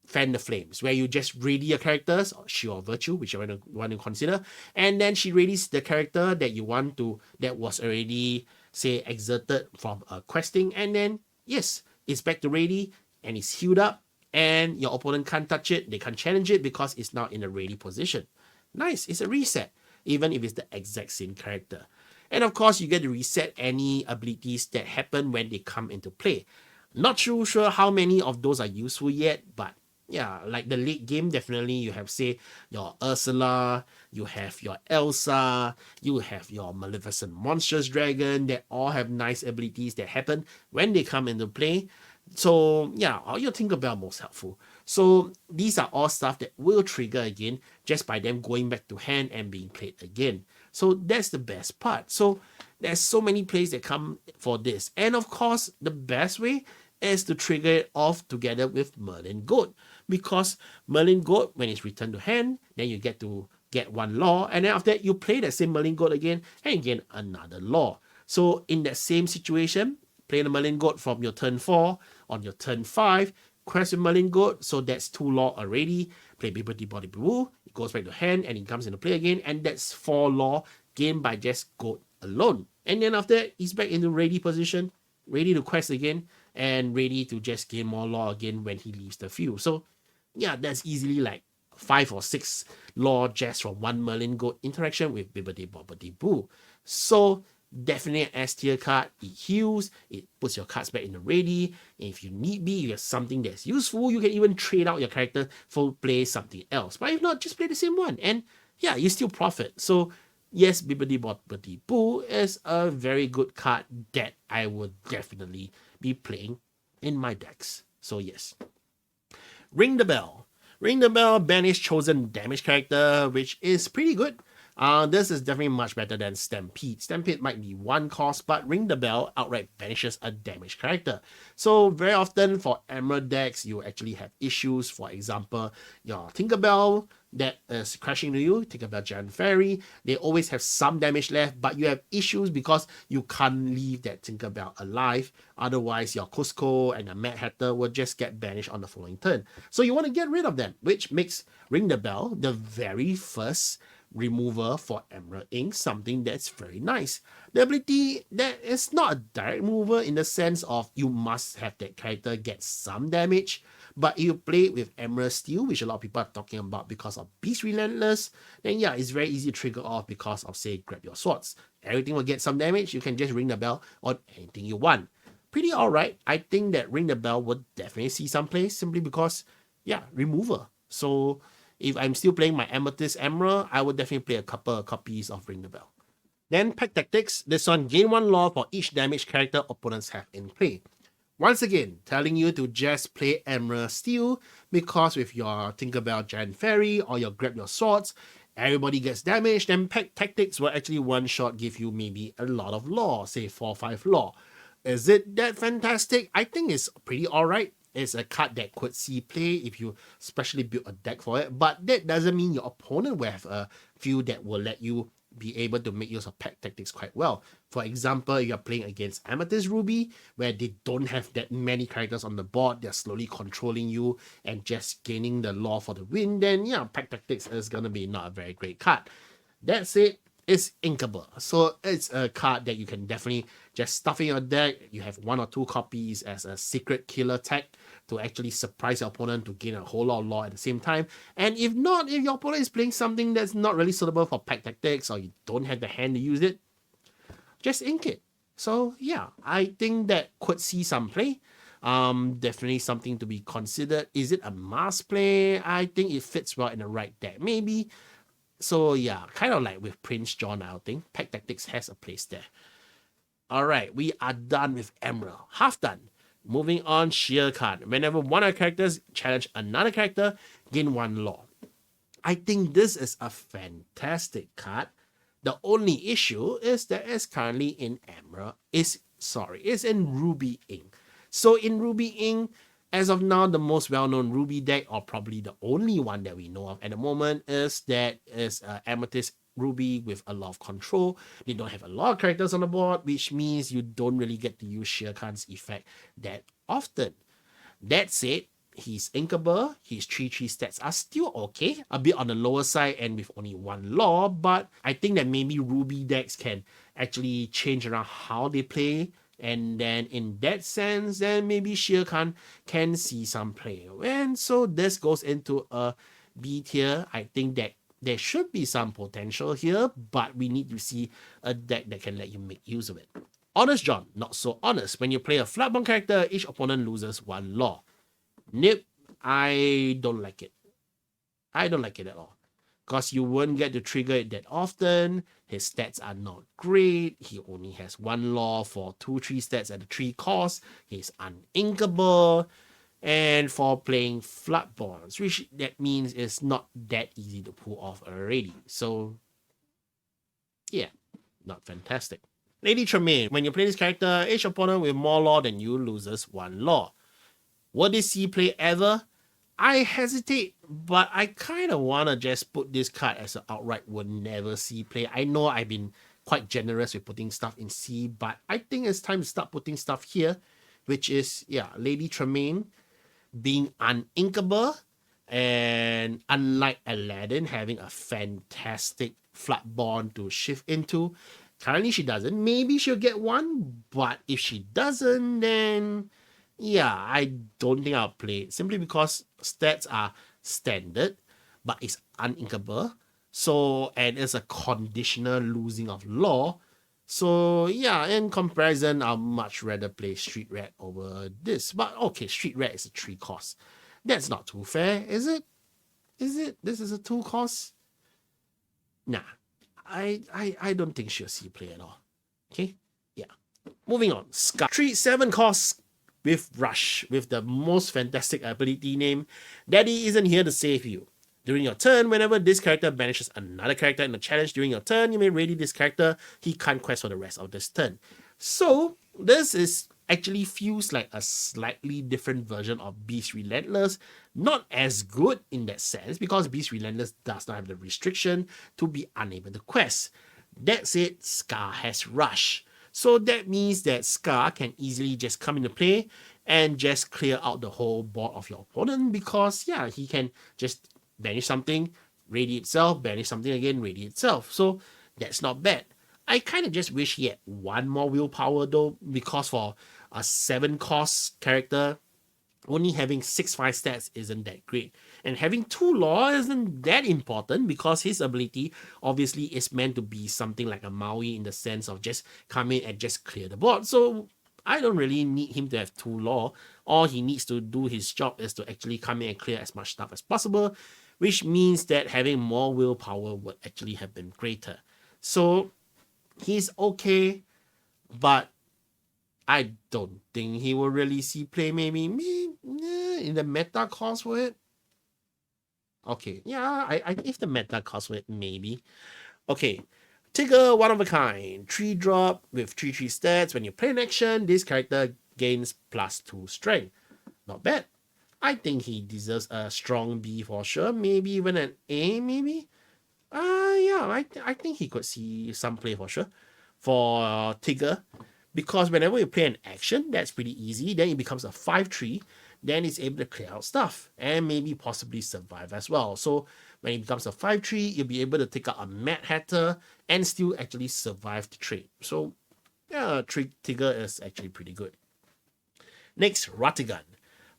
[SPEAKER 1] fan the flames, where you just ready your characters, or she or virtue, whichever you want to consider, and then she readies the character that you want to, that was already, say, exerted from a questing, and then, yes, it's back to ready, and it's healed up, and your opponent can't touch it, they can't challenge it because it's now in a ready position. Nice, it's a reset, even if it's the exact same character. And of course, you get to reset any abilities that happen when they come into play. Not too sure how many of those are useful yet, but yeah, like the late game, definitely you have, say, your Ursula, you have your Elsa, you have your Maleficent Monstrous Dragon that all have nice abilities that happen when they come into play. So yeah, all your Tinkerbell most helpful. So these are all stuff that will trigger again just by them going back to hand and being played again. So that's the best part. So there's so many plays that come for this. And of course, the best way is to trigger it off together with Merlin Goat. Because Merlin Goat, when it's returned to hand, then you get to get one law, and then after that, you play that same Merlin Goat again, and you get another law. So in that same situation, play the Merlin Goat from your turn 4, on your turn 5, quest with Merlin Goat, so that's 2 law already. Play Bibbidi Bobbidi Boo, it goes back to hand, and it comes into play again, and that's 4 law gained by just Goat alone. And then after that, he's back into ready position, ready to quest again, and ready to just gain more law again when he leaves the field. So yeah, that's easily like 5 or 6 law just from one Merlin Goat interaction with Bibbidi Bobbidi Boo. So definitely an S tier card. It heals, it puts your cards back in the ready. And if you need be, you have something that's useful, you can even trade out your character for play something else. But if not, just play the same one. And yeah, you still profit. So yes, Bibbidi Bobbidi Boo is a very good card that I would definitely be playing in my decks. So yes. Ring the Bell. Ring the Bell, banish chosen damage character, which is pretty good. This is definitely much better than Stampede. Stampede might be 1 cost, but Ring the Bell outright banishes a damage character. So very often for Emerald decks, you actually have issues. For example, your Tinkerbell that is crashing to you, Tinkerbell Giant Fairy, they always have some damage left, but you have issues because you can't leave that Tinkerbell alive. Otherwise, your Cusco and the Mad Hatter will just get banished on the following turn. So you want to get rid of them, which makes Ring the Bell the very first remover for Emerald Ink, something that's very nice. The ability that is not a direct remover in the sense of you must have that character get some damage, but if you play it with Emerald Steel, which a lot of people are talking about because of Beast Relentless, then yeah, it's very easy to trigger off because of, say, Grab Your Swords. Everything will get some damage, you can just ring the bell on anything you want. Pretty alright. I think that Ring the Bell would definitely see some play simply because, yeah, remover. So if I'm still playing my Amethyst Emerald, I would definitely play a couple of copies of Ring the Bell. Then Pack Tactics, this one, gain 1 law for each damage character opponents have in play. Once again, telling you to just play Emerald Steel, because with your Tinkerbell Giant Fairy or your Grab Your Swords, everybody gets damaged, then Pack Tactics will actually one-shot give you maybe a lot of law, say 4 or 5 law. Is it that fantastic? I think it's pretty alright. It's a card that could see play if you specially build a deck for it, but that doesn't mean your opponent will have a few that will let you be able to make use of Pack Tactics quite well. For example, you're playing against Amethyst Ruby, where they don't have that many characters on the board, they're slowly controlling you and just gaining the law for the win, then yeah, Pack Tactics is gonna be not a very great card. That said, is inkable. So it's a card that you can definitely just stuff in your deck. You have 1 or 2 copies as a secret killer tag to actually surprise your opponent to gain a whole lot of lore at the same time. And if not, if your opponent is playing something that's not really suitable for pack tactics or you don't have the hand to use it, just ink it. So yeah, I think that could see some play. Definitely something to be considered. Is it a must play? I think it fits well in the right deck, maybe. So yeah, kind of like with Prince John, I think Pack Tactics has a place there. Alright, we are done with Emerald. Half done. Moving on, Sheer card. Whenever one of the characters challenge another character, gain 1 lore. I think this is a fantastic card. The only issue is that it's currently in Emerald. It's in Ruby Ink. So in Ruby Ink, as of now, the most well-known Ruby deck, or probably the only one that we know of at the moment, is Amethyst Ruby with a lot of control. They don't have a lot of characters on the board, which means you don't really get to use Sheer Khan's effect that often. That said, he's inkable, his 3/3 stats are still okay, a bit on the lower side and with only 1 lore, but I think that maybe Ruby decks can actually change around how they play, and then in that sense, then maybe Sheer Khan can see some play. And so this goes into a B tier. I think that there should be some potential here, but we need to see a deck that can let you make use of it. Honest John, not so honest. When you play a Flatborn character, each opponent loses 1 lore. Nope, I don't like it. I don't like it at all. Because you won't get to trigger it that often. His stats are not great. He only has 1 lore for 2/3 stats at the 3 cost. He's uninkable. And for playing Floodborns, which that means it's not that easy to pull off already. So, yeah, not fantastic. Lady Tremaine, when you play this character, each opponent with more lore than you loses 1 lore. Will this see play ever? I hesitate, but I kind of want to just put this card as an outright will never see play. I know I've been quite generous with putting stuff in C, but I think it's time to start putting stuff here, which is, yeah, Lady Tremaine being uninkable, and unlike Aladdin having a fantastic Floodborn to shift into. Currently she doesn't. Maybe she'll get 1, but if she doesn't, then yeah, I don't think I'll play it, simply because stats are standard, but it's uninkable. So, and it's a conditional losing of lore. So yeah, in comparison, I'll much rather play Street Rat over this. But okay, Street Rat is a 3 cost. That's not too fair, is it? Is it? This is a 2 cost? Nah, I don't think she'll see play at all. Okay, yeah. Moving on, Scar. 7 costs with Rush, with the most fantastic ability name. Daddy isn't here to save you. During your turn, whenever this character banishes another character in a challenge during your turn, you may ready this character. He can't quest for the rest of this turn. So this is actually feels like a slightly different version of Beast Relentless. Not as good in that sense, because Beast Relentless does not have the restriction to be unable to quest. That said, Scar has Rush. So that means that Scar can easily just come into play and just clear out the whole board of your opponent, because yeah, he can just banish something, ready itself, banish something again, ready itself. So that's not bad. I kind of just wish he had 1 more willpower though, because for a 7 cost character, only having 6/5 stats isn't that great. And having 2 lore isn't that important, because his ability obviously is meant to be something like a Maui in the sense of just come in and just clear the board. So I don't really need him to have 2 lore. All he needs to do his job is to actually come in and clear as much stuff as possible, which means that having more willpower would actually have been greater. So he's okay, but I don't think he will really see play. Maybe in the meta cost for it. Okay, yeah, I if the meta cost for it, maybe. Okay, Tigger, 1 of a kind, 3 drop with 3/3 stats. When you play an action, this character gains +2 strength. Not bad. I think he deserves a strong B for sure. Maybe even an A, maybe. Yeah, I think he could see some play for sure for Tigger, because whenever you play an action, that's pretty easy. Then it becomes a 5/3. Then it's able to clear out stuff and maybe possibly survive as well. So When it becomes a 5/3, you'll be able to take out a Mad Hatter and still actually survive the trade. So yeah, trade trigger is actually pretty good. Next, Ratigan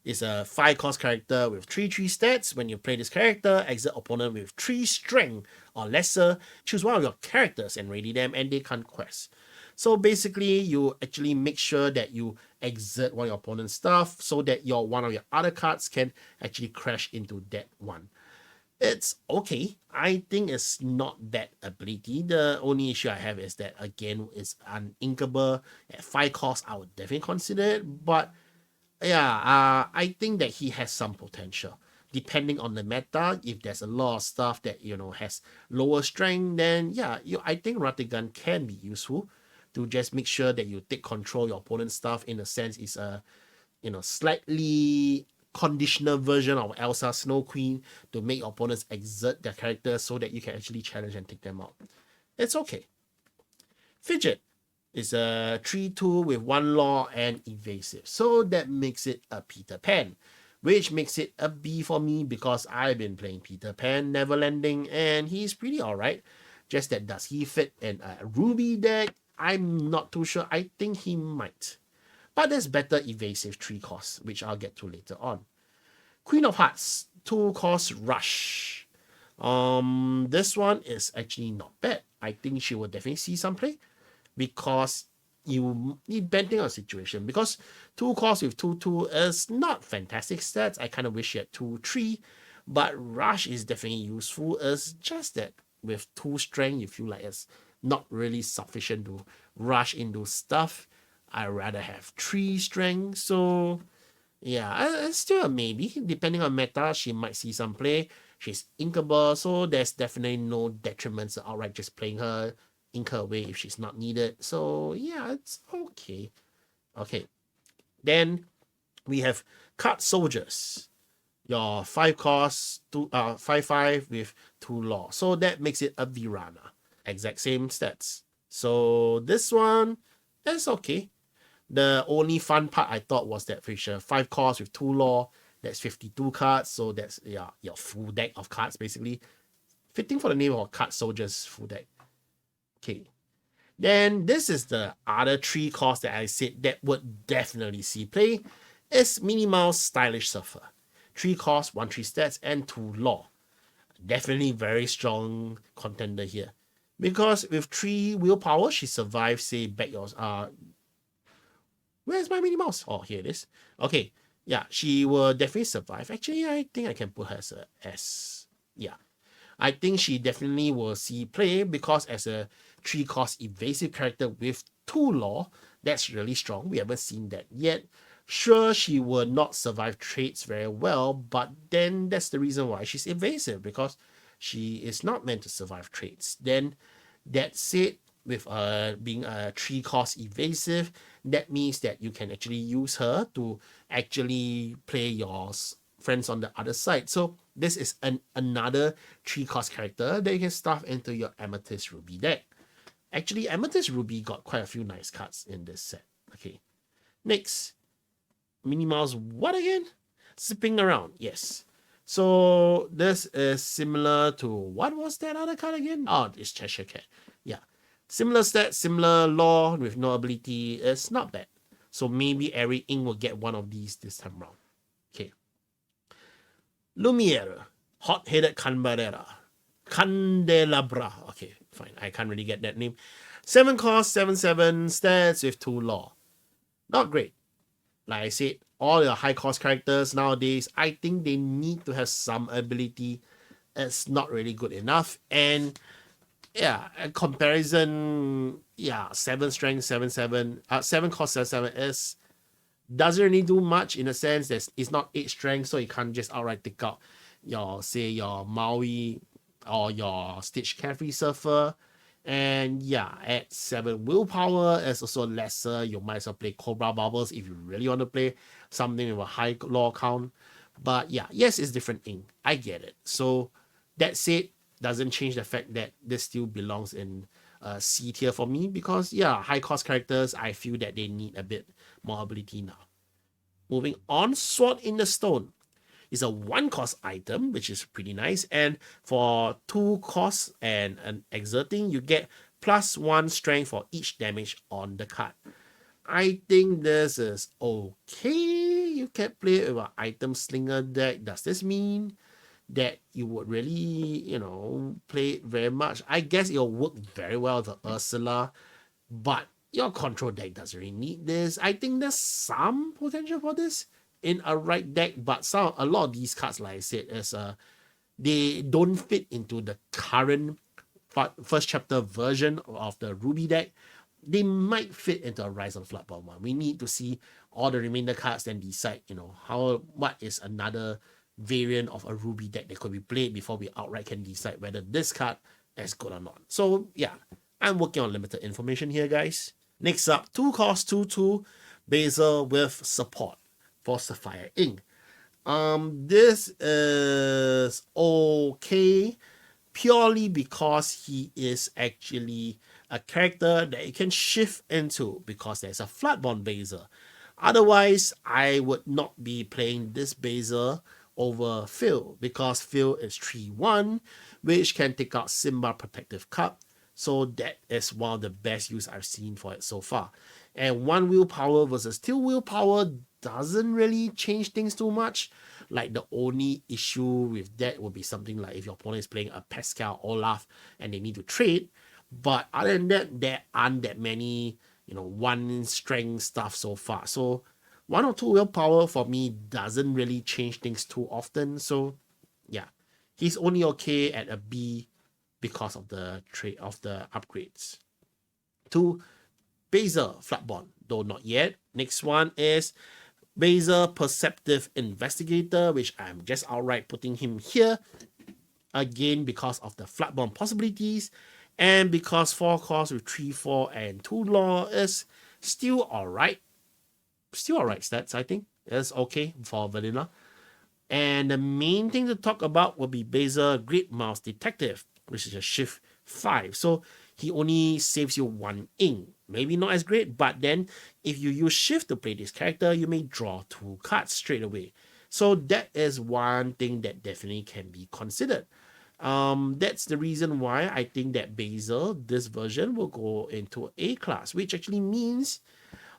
[SPEAKER 1] is a 5-cost character with 3/3 stats. When you play this character, exit opponent with 3 strength or lesser, choose one of your characters and ready them, and they can't quest. So basically, you actually make sure that you exert one of your opponent's stuff so that one of your other cards can actually crash into that one. It's okay. I think it's not bad ability. The only issue I have is that, again, it's uninkable. At 5 cost, I would definitely consider it, but yeah, I think that he has some potential. Depending on the meta, if there's a lot of stuff that has lower strength, then yeah, I think Ratigan can be useful to just make sure that you take control of your opponent's stuff. In a sense, it's a slightly conditional version of Elsa Snow Queen to make your opponents exert their characters so that you can actually challenge and take them out. It's okay. Fidget is a 3/2 with 1 law and evasive. So that makes it a Peter Pan, which makes it a B for me because I've been playing Peter Pan Neverlanding and he's pretty alright. Just that, does he fit in a Ruby deck? I'm not too sure. I think he might. But there's better evasive 3 costs, which I'll get to later on. Queen of Hearts, 2 cost Rush. This one is actually not bad. I think she will definitely see some play because you need bending on situation, because 2 cost with 2/2 is not fantastic stats. I kind of wish you had 2/3, but Rush is definitely useful. It's just that with 2 strength, you feel like it's not really sufficient to rush into stuff. I'd rather have 3 strength. So yeah, it's still a maybe. Depending on meta, she might see some play. She's inkable, so there's definitely no detriments to outright just playing her, ink her away if she's not needed. So yeah, it's okay. Okay. Then we have Card Soldiers. Your 5 cost, 5/5 with 2 law. So that makes it a Virana. Exact same stats. So this one, that's okay. The only fun part I thought was that feature 5 cost with 2 law. That's 52 cards. So that's your full deck of cards basically. Fitting for the name of Card Soldiers full deck. Okay. Then this is the other 3 costs that I said that would definitely see play. It's Minnie Mouse Stylish Surfer. 3 costs, 1/3 stats, and 2 law. Definitely very strong contender here. Because with 3 willpower, she survives, say, back yours. Where's my Minnie Mouse? Oh, here it is. Okay. Yeah, she will definitely survive. Actually, I think I can put her as a S. Yeah. I think she definitely will see play because as a 3 cost evasive character with 2 law, that's really strong. We haven't seen that yet. Sure, she will not survive trades very well, but then that's the reason why she's evasive, because she is not meant to survive trades. Then that said, with being a 3 cost evasive, that means that you can actually use her to actually play your friends on the other side. So this is another 3 cost character that you can stuff into your Amethyst Ruby deck. Actually, Amethyst Ruby got quite a few nice cards in this set. Okay. Next, Minnie Mouse, what again? Zipping around, yes. So this is similar to, what was that other card again? Oh, it's Cheshire Cat. Yeah. Similar stats, similar law with no ability. It's not bad. So maybe every ink will get one of these this time around. Okay. Lumiere, Hot-Headed Candelabra. Okay, fine. I can't really get that name. 7 cost, 7/7 stats with 2 law. Not great. Like I said, all the high cost characters nowadays, I think they need to have some ability. It's not really good enough. And yeah, a comparison, yeah, 7 strength, 7/7, 7 cost, 7/7 is doesn't really do much in a sense that it's not 8 strength, so you can't just outright take out your, say, your Maui or your Stitch Carefree Surfer. And yeah, at 7 willpower, it's also lesser. You might as well play Cobra Bubbles if you really want to play something with a high law count. But yeah, yes, it's different ink. I get it. So that said, doesn't change the fact that this still belongs in C tier for me, because yeah, high cost characters, I feel that they need a bit more ability now. Moving on, Sword in the Stone. It's a 1-cost item, which is pretty nice. And for 2 costs and an exerting, you get +1 strength for each damage on the card. I think this is okay. You can play it with an item slinger deck. Does this mean that you would really, play it very much? I guess it'll work very well with the Ursula, but your control deck doesn't really need this. I think there's some potential for this in a right deck, but a lot of these cards, like I said, they don't fit into the current first chapter version of the Ruby deck. They might fit into a Rise of the Floodborn one. We need to see all the remainder cards and decide, what is another variant of a Ruby deck that could be played before we outright can decide whether this card is good or not. So yeah, I'm working on limited information here, guys. Next up, 2 cost 2/2 Basil with support for Sapphire Ink. This is okay purely because he is actually a character that you can shift into because there's a Floodborn Basil. Otherwise, I would not be playing this Basil over Phil because Phil is 3/1, which can take out Simba Protective Cup. So that is one of the best use I've seen for it so far. And 1 willpower versus 2 willpower doesn't really change things too much. Like the only issue with that would be something like if your opponent is playing a Pascal Olaf and they need to trade. But other than that, there aren't that many, 1 strength stuff so far. So 1 or 2 willpower for me doesn't really change things too often. So yeah, he's only okay at a B because of the trade of the upgrades. 2 Basil Floodborn, though not yet. Next one is Basil Perceptive Investigator, which I'm just outright putting him here. Again, because of the Floodborn possibilities, and because 4 costs with 3/4 and 2 law is still alright. Still alright stats, I think. It's okay for vanilla. And the main thing to talk about will be Basil Great Mouse Detective, which is a shift 5. So he only saves you 1 ink. Maybe not as great, but then if you use shift to play this character, you may draw 2 cards straight away. So that is one thing that definitely can be considered. That's the reason why I think that Basil, this version, will go into A class, which actually means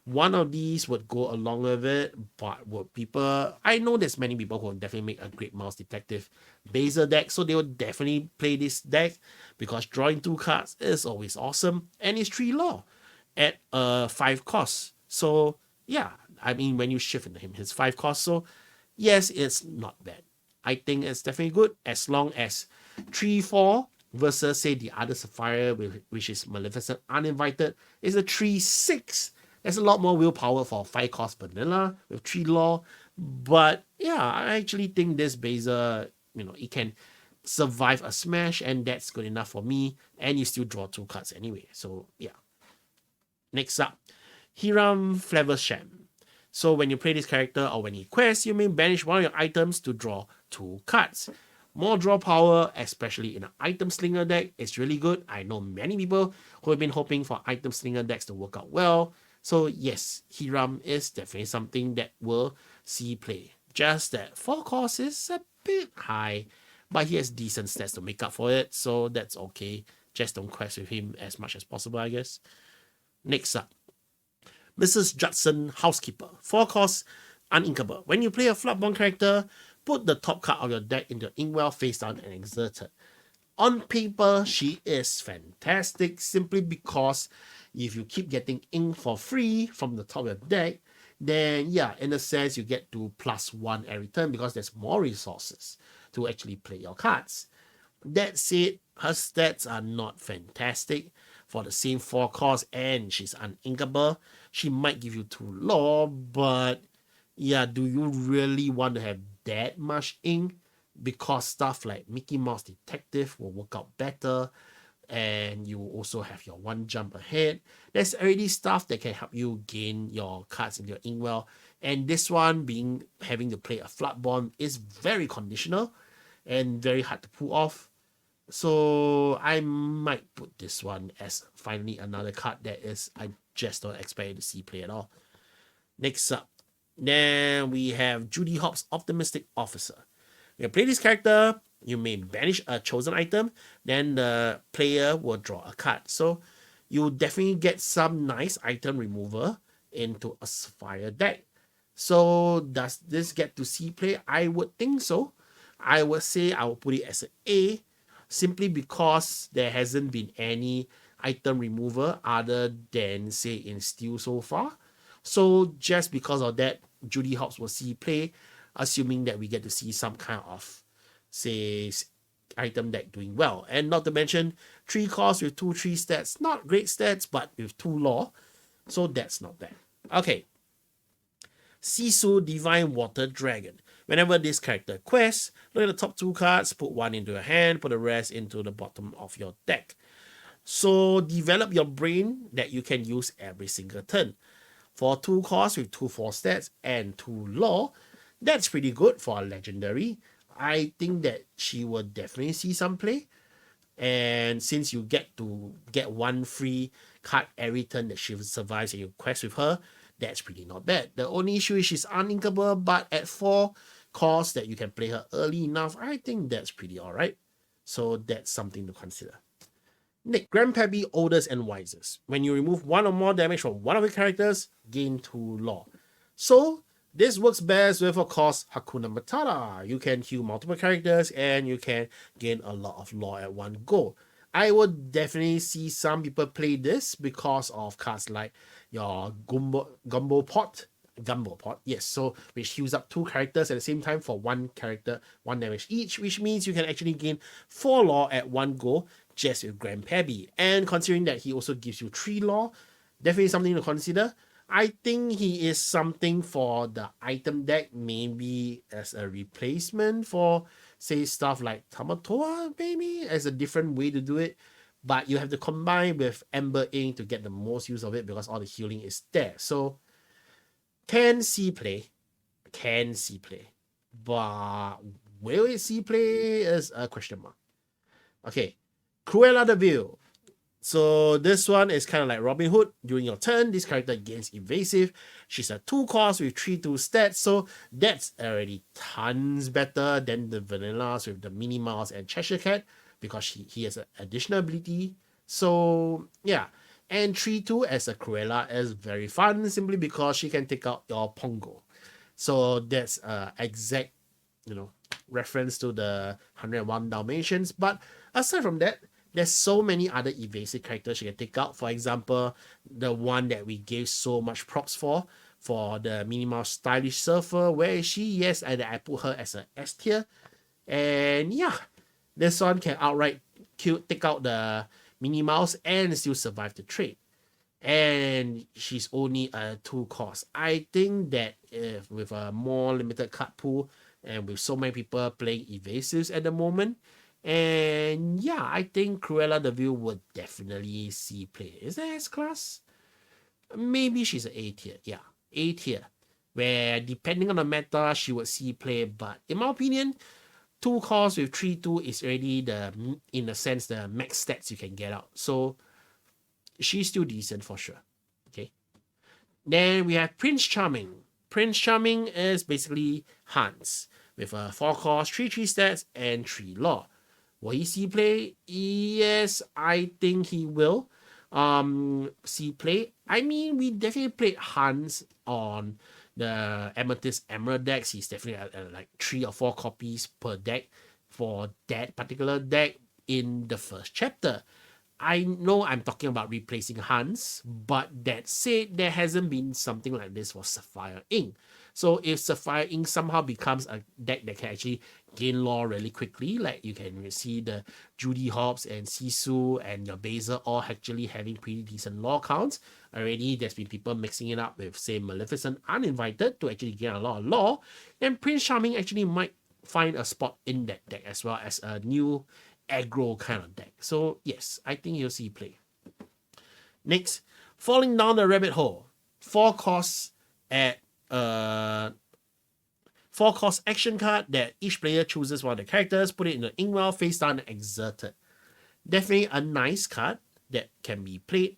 [SPEAKER 1] one of these would go along with it, but would people... I know there's many people who will definitely make a Great Mouse Detective Basil deck, so they will definitely play this deck because drawing 2 cards is always awesome, and it's 3 law at 5 costs. So yeah, I mean, when you shift into him, his 5 costs, so yes, it's not bad. I think it's definitely good as long as 3/4 versus, say, the other Sapphire, which is Maleficent Uninvited, is a 3/6. There's a lot more willpower for 5 cost vanilla with 3 law. But yeah, I actually think this Basil, it can survive a smash, and that's good enough for me. And you still draw 2 cards anyway. So yeah. Next up, Hiram Flaversham. So when you play this character or when he quests, you may banish 1 of your items to draw 2 cards. More draw power, especially in an item slinger deck, is really good. I know many people who have been hoping for item slinger decks to work out well. So yes, Hiram is definitely something that will see play. Just that 4 costs is a bit high, but he has decent stats to make up for it, so that's okay. Just don't quest with him as much as possible, I guess. Next up, Mrs. Judson Housekeeper. 4 costs, uninkable. When you play a Floodborn character, put the top card of your deck into Inkwell face down and exert it. On paper, she is fantastic simply because if you keep getting ink for free from the top of your deck, then yeah, in a sense, you get to +1 every turn because there's more resources to actually play your cards. That said, her stats are not fantastic. For the same 4 costs and she's uninkable, she might give you 2 law, but yeah, do you really want to have that much ink? Because stuff like Mickey Mouse Detective will work out better, and you also have your 1 jump ahead. There's already stuff that can help you gain your cards in your Inkwell, and this one having to play a Floodborn is very conditional and very hard to pull off. So I might put this one as finally another card that I just don't expect to see play at all. Next up, Then we have Judy Hopps, Optimistic Officer. You play this character, you may banish a chosen item, then the player will draw a card. So you definitely get some nice item remover into a Sapphire deck. So does this get to see play? I would think so. I would say I would put it as an A, simply because there hasn't been any item remover other than, say, in Steel so far. So just because of that, Judy Hopps will see play, assuming that we get to see some kind of, say, item deck doing well. And not to mention 3 costs with 2/3 stats. Not great stats, but with 2 law. So that's not bad. Okay. Sisu, Divine Water Dragon. Whenever this character quests, look at the top 2 cards, put 1 into your hand, put the rest into the bottom of your deck. So develop your brain that you can use every single turn. For 2 costs with 2 force stats and 2 law, that's pretty good for a legendary. I think that she will definitely see some play. And since you get to get 1 free card every turn that she survives and you quest with her, that's pretty not bad. The only issue is she's uninkable, but at 4 costs that you can play her early enough, I think that's pretty alright. So that's something to consider. Nick, Grandpappy, Oldest and Wisest. When you remove 1 or more damage from one of your characters, gain 2 law. So this works best with, of course, Hakuna Matata. You can heal multiple characters and you can gain a lot of law at one go. I would definitely see some people play this because of cards like your Gumbo Pot, yes. So which heals up 2 characters at the same time for 1 character, 1 damage each, which means you can actually gain 4 law at one go just with Grandpappy. And considering that he also gives you 3 law, definitely something to consider. I think he is something for the item deck, maybe as a replacement for, say, stuff like Tamatoa, maybe, as a different way to do it. But you have to combine with Ember Ink to get the most use of it because all the healing is there. So, can see play. But will it see play is a question mark. Okay, Cruella de Vil. So this one is kind of like Robin Hood. During your turn, this character gains evasive. She's a 2 cost with 3/2 stats, so that's already tons better than the vanillas with the Minnie Mouse and Cheshire Cat because he has an additional ability. So yeah, and 3/2 as a Cruella is very fun simply because she can take out your Pongo. So that's exact, reference to the 101 Dalmatians. But aside from that, there's so many other evasive characters you can take out. For example, the one that we gave so much props for the minimal stylish surfer. Where is she? Yes, I put her as a S tier. And yeah, this one can outright take out the Minnie Mouse and still survive the trade. And she's only a 2 cost. I think that if with a more limited card pool and with so many people playing evasives at the moment, and yeah, I think Cruella de Vil would definitely see play. Is that S class? Maybe she's an A tier. Yeah, A tier. Where depending on the meta, she would see play. But in my opinion, 2 costs with 3/2 is already in a sense, the max stats you can get out. So she's still decent for sure. Okay. Then we have Prince Charming. Prince Charming is basically Hans with a 4 cost, 3/3 stats, and 3 law. Will he see play? Yes, I think he will see play. I mean, we definitely played Hans on the Amethyst Emerald decks. He's definitely at like 3 or 4 copies per deck for that particular deck in the first chapter. I know I'm talking about replacing Hans, but that said, there hasn't been something like this for Sapphire Ink. So if Sapphire Ink somehow becomes a deck that can actually gain law really quickly, like you can see the Judy Hopps and Sisu and your Basil all actually having pretty decent law counts. Already there's been people mixing it up with, say, Maleficent Uninvited to actually gain a lot of law, and Prince Charming actually might find a spot in that deck as well as a new aggro kind of deck. So yes, I think you'll see play. Next, Falling Down the Rabbit Hole. 4 costs at 4 cost action card that each player chooses one of the characters, put it in the Inkwell, face down, and exerted. Definitely a nice card that can be played.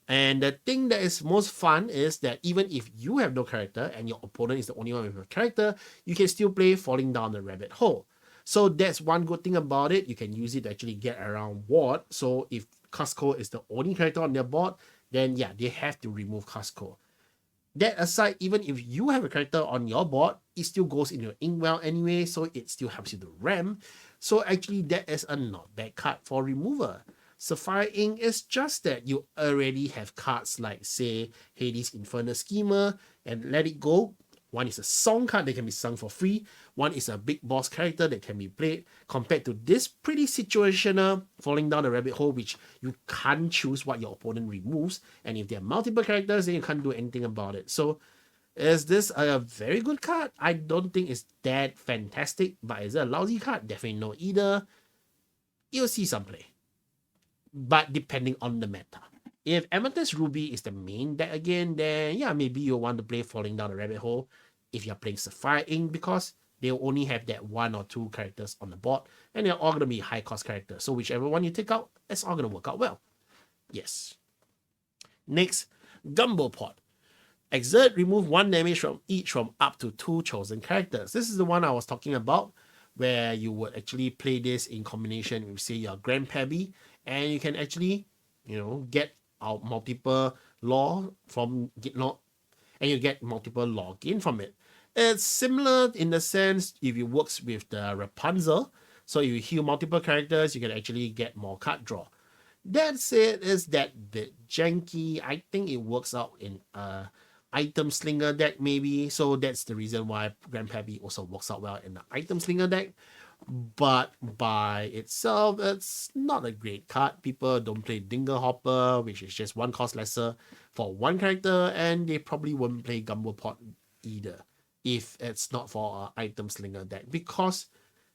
[SPEAKER 1] And the thing that is most fun is that even if you have no character and your opponent is the only one with a character, you can still play Falling Down the Rabbit Hole. So that's one good thing about it. You can use it to actually get around ward. So if Cusco is the only character on their board, then yeah, they have to remove Cusco. That aside, even if you have a character on your board, it still goes in your Inkwell anyway, so it still helps you to ram. So actually, that is a not bad card for remover. Sapphire Ink is just that you already have cards like, say, Hades Infernal Schemer and Let It Go. One is a song card that can be sung for free. One is a big boss character that can be played, compared to this pretty situational Falling Down the Rabbit Hole, which you can't choose what your opponent removes. And if there are multiple characters, then you can't do anything about it. So is this a very good card? I don't think it's that fantastic, but is it a lousy card? Definitely no either. You'll see some play, but depending on the meta. If Amethyst Ruby is the main deck again, then yeah, maybe you'll want to play Falling Down the Rabbit Hole if you're playing Sapphire Ink, because they'll only have that 1 or 2 characters on the board, and they're all going to be high cost characters. So whichever one you take out, it's all going to work out well. Yes. Next, Gumbo Pot. Exert, remove 1 damage from each from up to 2 chosen characters. This is the one I was talking about, where you would actually play this in combination with, say, your Grandpappy, and you can actually, get out multiple law from and you get multiple law gain from it. It's similar in the sense if it works with the Rapunzel. So if you heal multiple characters, you can actually get more card draw. That said, is that bit janky. I think it works out in item slinger deck maybe. So that's the reason why Grandpappy also works out well in the item slinger deck. But by itself, it's not a great card. People don't play Dingle Hopper, which is just 1 cost lesser for 1 character, and they probably won't play Gumbo Pot either if it's not for an item slinger deck, because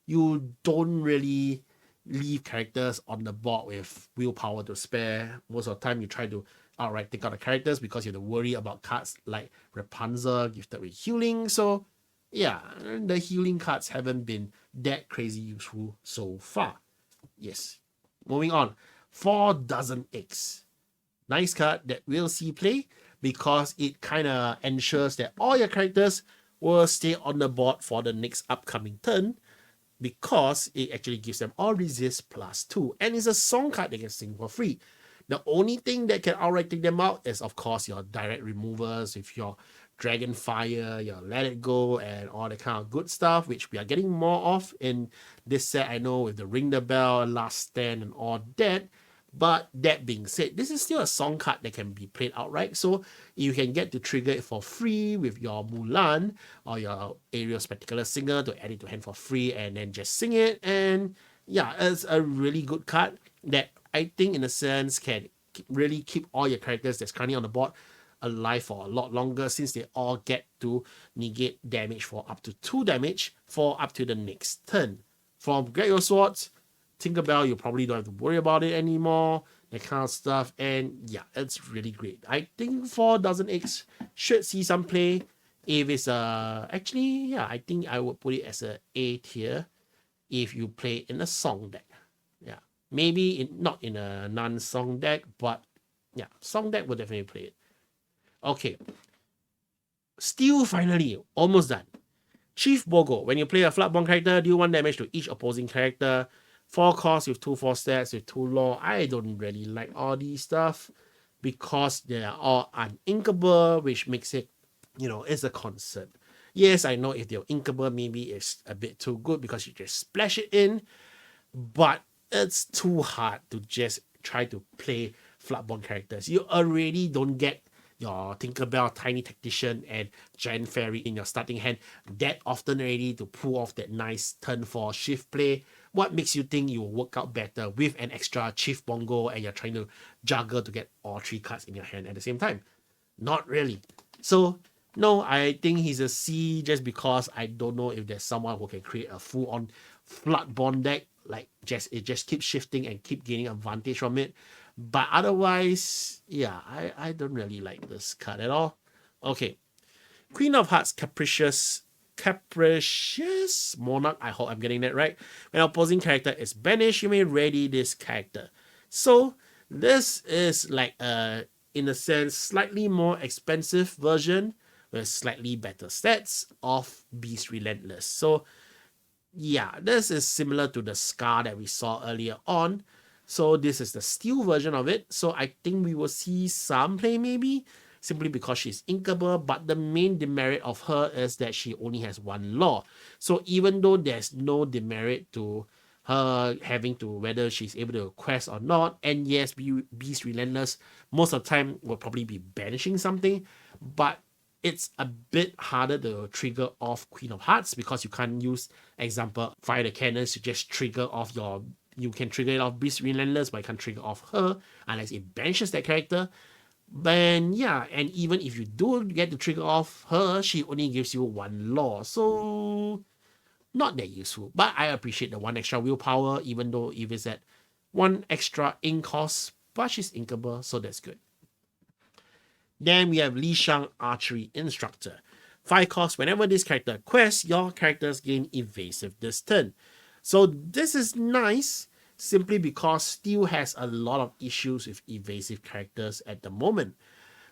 [SPEAKER 1] you don't really leave characters on the board with willpower to spare. Most of the time, you try to outright take out the characters because you have to worry about cards like Rapunzel gifted with healing. So yeah, the healing cards haven't been that crazy useful so far. Yes. Moving on. 4 Dozen Eggs. Nice card that we'll see play because it kind of ensures that all your characters will stay on the board for the next upcoming turn, because it actually gives them all resist +2. And it's a song card they can sing for free. The only thing that can outright take them out is, of course, your direct removers with your Dragonfire, your Let It Go, and all that kind of good stuff, which we are getting more of in this set. I know with the Ring the Bell, Last Stand, and all that. But that being said, this is still a song card that can be played outright. So you can get to trigger it for free with your Mulan or your Ariel Spectacular Singer to add it to hand for free and then just sing it. And yeah, it's a really good card that I think in a sense can really keep all your characters that's currently on the board alive for a lot longer, since they all get to negate damage for up to 2 damage for up to the next turn. From Get Your Swords, Tinkerbell, you probably don't have to worry about it anymore, that kind of stuff. And yeah, it's really great. I think 4 Dozen Eggs should see some play. If it's actually, yeah, I think I would put it as a A tier if you play in a song deck. Yeah, maybe not in a non-song deck, but yeah, song deck will definitely play it. Okay. Still finally, almost done. Chief Bogo. When you play a Floodborn character, deal 1 damage to each opposing character. 4 costs with 2 4 stats with 2 law. I don't really like all these stuff because they are all uninkable, which makes it, it's a concern. Yes, I know if they're inkable, maybe it's a bit too good because you just splash it in, but it's too hard to just try to play Floodborn characters. You already don't get your Tinkerbell, Tiny Tactician, and Giant Fairy in your starting hand that often already to pull off that nice turn for shift play. What makes you think you will work out better with an extra Chief Bongo and you're trying to juggle to get all 3 cards in your hand at the same time? Not really. So, no, I think he's a C just because I don't know if there's someone who can create a full-on Floodborn deck. Like, it just keeps shifting and keep gaining advantage from it. But otherwise, yeah, I don't really like this card at all. Okay. Queen of Hearts, Capricious Monarch. I hope I'm getting that right. When an opposing character is banished, you may ready this character. So this is like a in a sense, slightly more expensive version with slightly better stats of Beast Relentless. So yeah, this is similar to the Scar that we saw earlier on. So this is the steel version of it. So I think we will see some play maybe, simply because she's inkable, but the main demerit of her is that she only has one law. So even though there's no demerit to her having to whether she's able to quest or not, and yes, Beast Relentless most of the time will probably be banishing something, but it's a bit harder to trigger off Queen of Hearts because you can't use, example, Fire the Cannons to just trigger off your. You can trigger it off Beast Relentless, but you can't trigger off her unless it banishes that character. But yeah, and even if you do get to trigger off her, she only gives you one law. So not that useful. But I appreciate the one extra willpower, even though if it's at one extra ink cost, but she's inkable, so that's good. Then we have Li Shang Archery Instructor. 5 cost. Whenever this character quests, your characters gain evasive this turn. So this is nice simply because Steel has a lot of issues with evasive characters at the moment.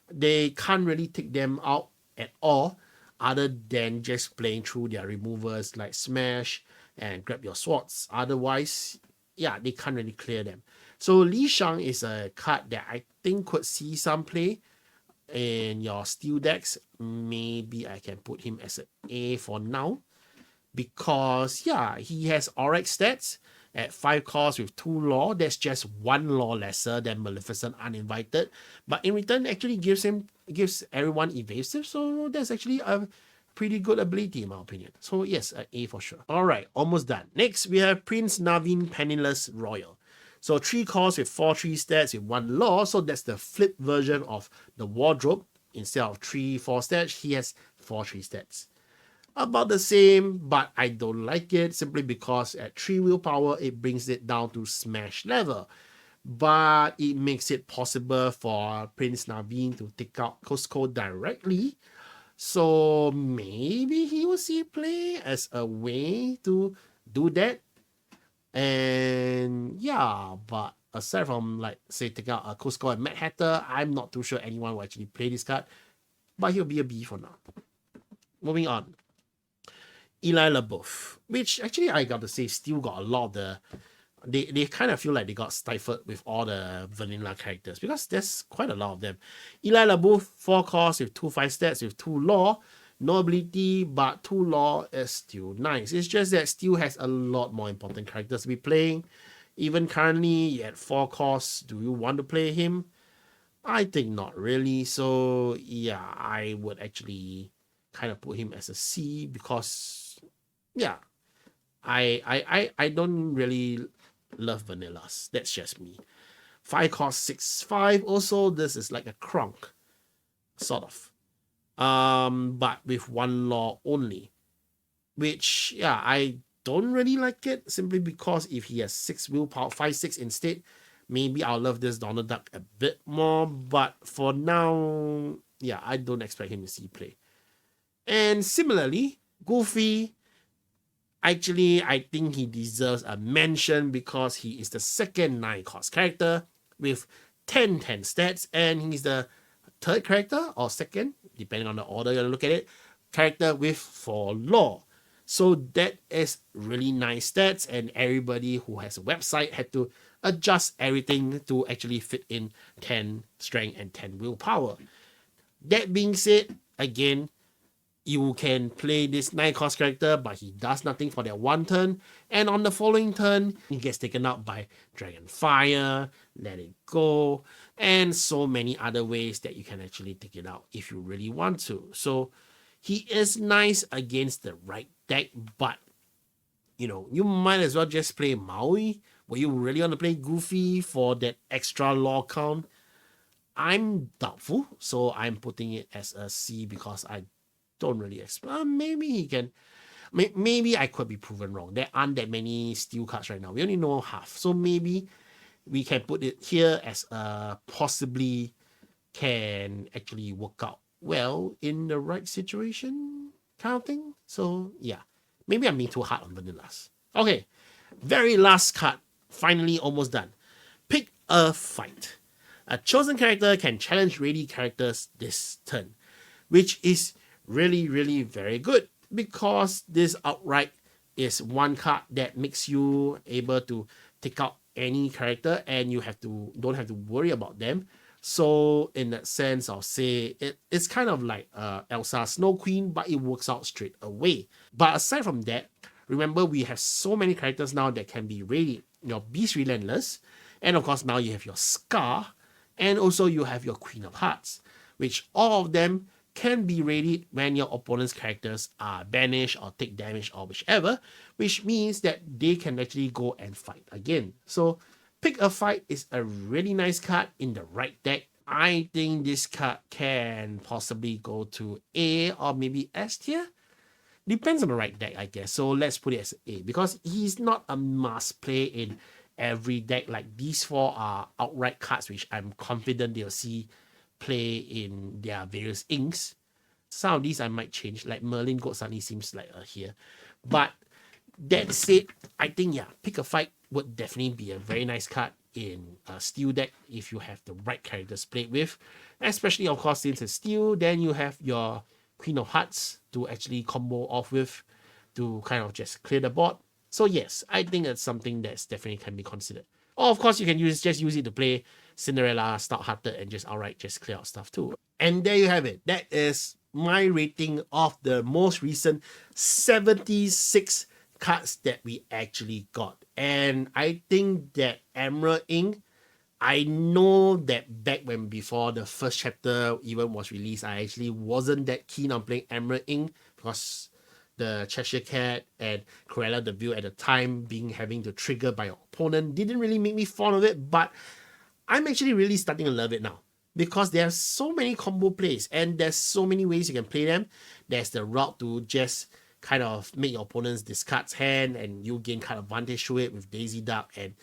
[SPEAKER 1] They can't really take them out at all other than just playing through their removers like Smash and Grab Your Swords. Otherwise, yeah, they can't really clear them. So Li Shang is a card that I think could see some play in your steel decks. Maybe I can put him as an A for now, because yeah, he has Auric stats at 5 cost with 2 law. That's just 1 law lesser than Maleficent Uninvited, but in return actually gives everyone evasive, so that's actually a pretty good ability in my opinion. So yes, an A for sure. All right, almost done. Next we have Prince Naveen Penniless Royal. So 3 costs with 4/3 stats with 1 law. So that's the flip version of the wardrobe. Instead of 3/4 stats, he has 4/3 stats. About the same, but I don't like it simply because at 3 willpower, it brings it down to smash level. But it makes it possible for Prince Naveen to take out Cusco directly. So maybe he will see play as a way to do that. And yeah, but aside from like say taking out a Cusco and Mad Hatter, I'm not too sure anyone will actually play this card. But he'll be a B for now. Moving on. Eli LaBeouf, which actually I got to say still got a lot of the they kind of feel like they got stifled with all the vanilla characters because there's quite a lot of them. Eli LaBeouf, 4 costs with 2/5 stats with 2 law. No ability, but 2 law is still nice. It's just that still has a lot more important characters to be playing. Even currently at 4 costs, do you want to play him? I think not really. So yeah, I would actually kind of put him as a C because yeah, I don't really love vanillas. That's just me. 5 cost 6/5. Also, this is like a Kronk, sort of. But with 1 law only, which yeah, I don't really like it simply because if he has 6 willpower, 5/6 instead, maybe I'll love this Donald Duck a bit more. But for now, yeah, I don't expect him to see play. And similarly, Goofy, actually, I think he deserves a mention because he is the second 9 cost character with 10/10 stats, and he's the third character or second, depending on the order you look at it, character with 4 law. So that is really nice stats, and everybody who has a website had to adjust everything to actually fit in 10 strength and 10 willpower. That being said, again, you can play this 9 cost character, but he does nothing for that 1 turn, and on the following turn, he gets taken out by Dragonfire, Let It Go, and so many other ways that you can actually take it out if you really want to. So he is nice against the right deck, but you know, you might as well just play Maui. Were you really want to play Goofy for that extra law count? I'm doubtful, so I'm putting it as a C because I don't really expect. Maybe he can. Maybe I could be proven wrong. There aren't that many steel cards right now. We only know half, so maybe we can put it here as a possibly can actually work out well in the right situation kind of thing. So yeah, maybe I'm being too hard on vanillas. Okay, very last card. Finally, almost done. Pick a fight. A chosen character can challenge ready characters this turn, which is really, really very good because this outright is one card that makes you able to take out any character and you don't have to worry about them. So in that sense, I'll say it's kind of like Elsa Snow Queen, but it works out straight away. But aside from that, remember we have so many characters now that can be ready. Your Beast Relentless, and of course now you have your Scar, and also you have your Queen of Hearts, which all of them can be readied when your opponent's characters are banished or take damage or whichever, which means that they can actually go and fight again. So Pick a Fight is a really nice card in the right deck. I think this card can possibly go to A or maybe S tier. Depends on the right deck, I guess. So let's put it as A because he's not a must play in every deck. Like these four are outright cards which I'm confident they'll see play in their various inks. Some of these I might change, like Merlin God suddenly seems like here. But that said, I think Pick a Fight would definitely be a very nice card in a steel deck if you have the right characters played with. Especially of course since it's steel, then you have your Queen of Hearts to actually combo off with to kind of just clear the board. So yes, I think it's something that's definitely can be considered. Or of course you can use it to play Cinderella, Stout-Hearted, and just outright just clear out stuff too. And there you have it. That is my rating of the most recent 76 cards that we actually got. And I think that Emerald Ink, I know that back when before the first chapter even was released, I actually wasn't that keen on playing Emerald Ink because the Cheshire Cat and Cruella de Vil at the time having to trigger by your opponent didn't really make me fond of it, but I'm actually really starting to love it now because there are so many combo plays and there's so many ways you can play them. There's the route to just kind of make your opponent's discard's hand and you gain card advantage to it with Daisy Duck and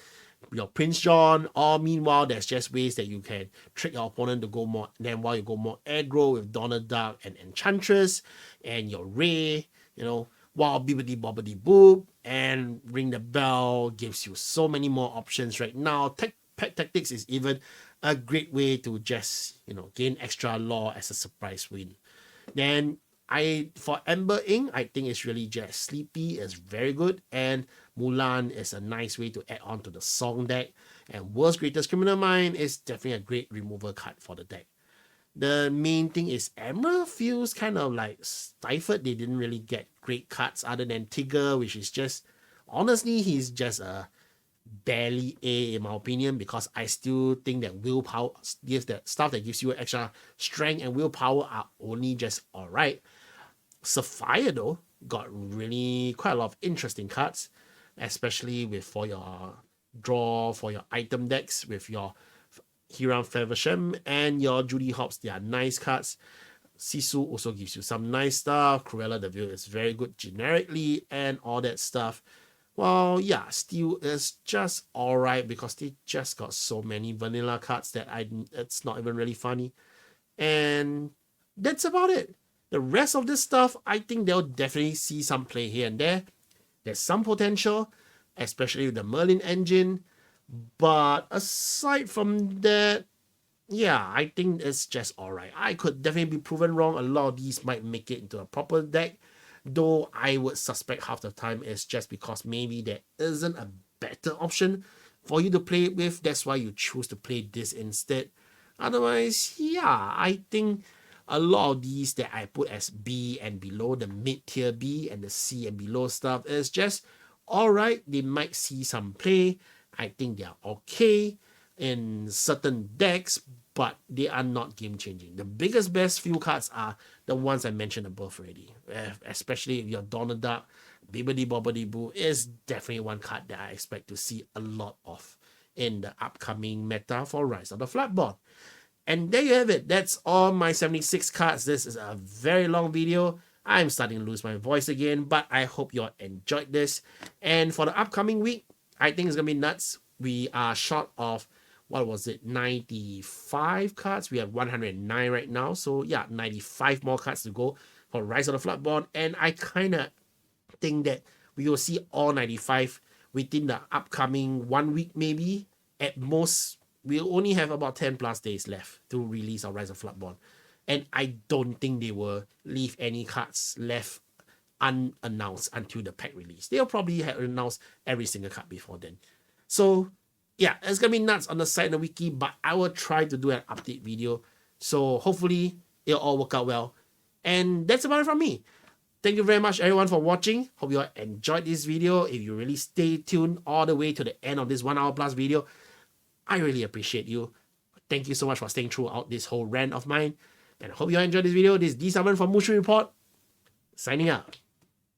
[SPEAKER 1] your Prince John, or meanwhile there's just ways that you can trick your opponent to go more, then while you go more aggro with Donald Duck and Enchantress and your Ray, while Bibbidi Bobbidi Boop and Ring the Bell gives you so many more options right now. Pet Tactics is even a great way to just gain extra lore as a surprise win. Then for Amber Ink, I think it's really just Sleepy is very good, and Mulan is a nice way to add on to the song deck, and World's Greatest Criminal Mind is definitely a great removal card for the deck. The main thing is Emerald feels kind of like stifled. They didn't really get great cards other than Tigger, which is just, honestly, he's just a barely A in my opinion, because I still think that willpower gives that stuff that gives you extra strength and willpower are only just alright. Sapphire though got really quite a lot of interesting cards, especially for your draw for your item decks with your Hiram Feversham and your Judy Hopps. They are nice cards. Sisu also gives you some nice stuff. Cruella de Vil is very good generically and all that stuff. Well, yeah, Steel is just alright because they just got so many vanilla cards that it's not even really funny. And that's about it. The rest of this stuff, I think they'll definitely see some play here and there. There's some potential, especially with the Merlin engine. But aside from that, yeah, I think it's just alright. I could definitely be proven wrong. A lot of these might make it into a proper deck, though I would suspect half the time it's just because maybe there isn't a better option for you to play it with. That's why you choose to play this instead. Otherwise, yeah, I think a lot of these that I put as B and below, the mid-tier B and the C and below stuff, is just alright. They might see some play. I think they are okay in certain decks, but they are not game-changing. The biggest, best few cards are the ones I mentioned above already, especially if your Donald Duck, Bibbidi Bobbidi Boo is definitely one card that I expect to see a lot of in the upcoming meta for Rise of the Floodboard. And there you have it. That's all my 76 cards. This is a very long video. I'm starting to lose my voice again, but I hope you all enjoyed this. And for the upcoming week, I think it's going to be nuts. We are short of, 95 cards. We have 109 right now. So yeah, 95 more cards to go for Rise of the Floodboard. And I kind of think that we will see all 95 within the upcoming 1 week maybe. At most, we'll only have about 10 plus days left to release our Rise of Floodborn. And I don't think they will leave any cards left unannounced until the pack release. They'll probably have announced every single card before then. So yeah, it's gonna be nuts on the site of the wiki, but I will try to do an update video. So hopefully it'll all work out well. And that's about it from me. Thank you very much everyone for watching. Hope you all enjoyed this video. If you really stay tuned all the way to the end of this 1 hour plus video, I really appreciate you. Thank you so much for staying throughout this whole rant of mine. And I hope you all enjoyed this video. This is D7 from Mushu Report, signing out.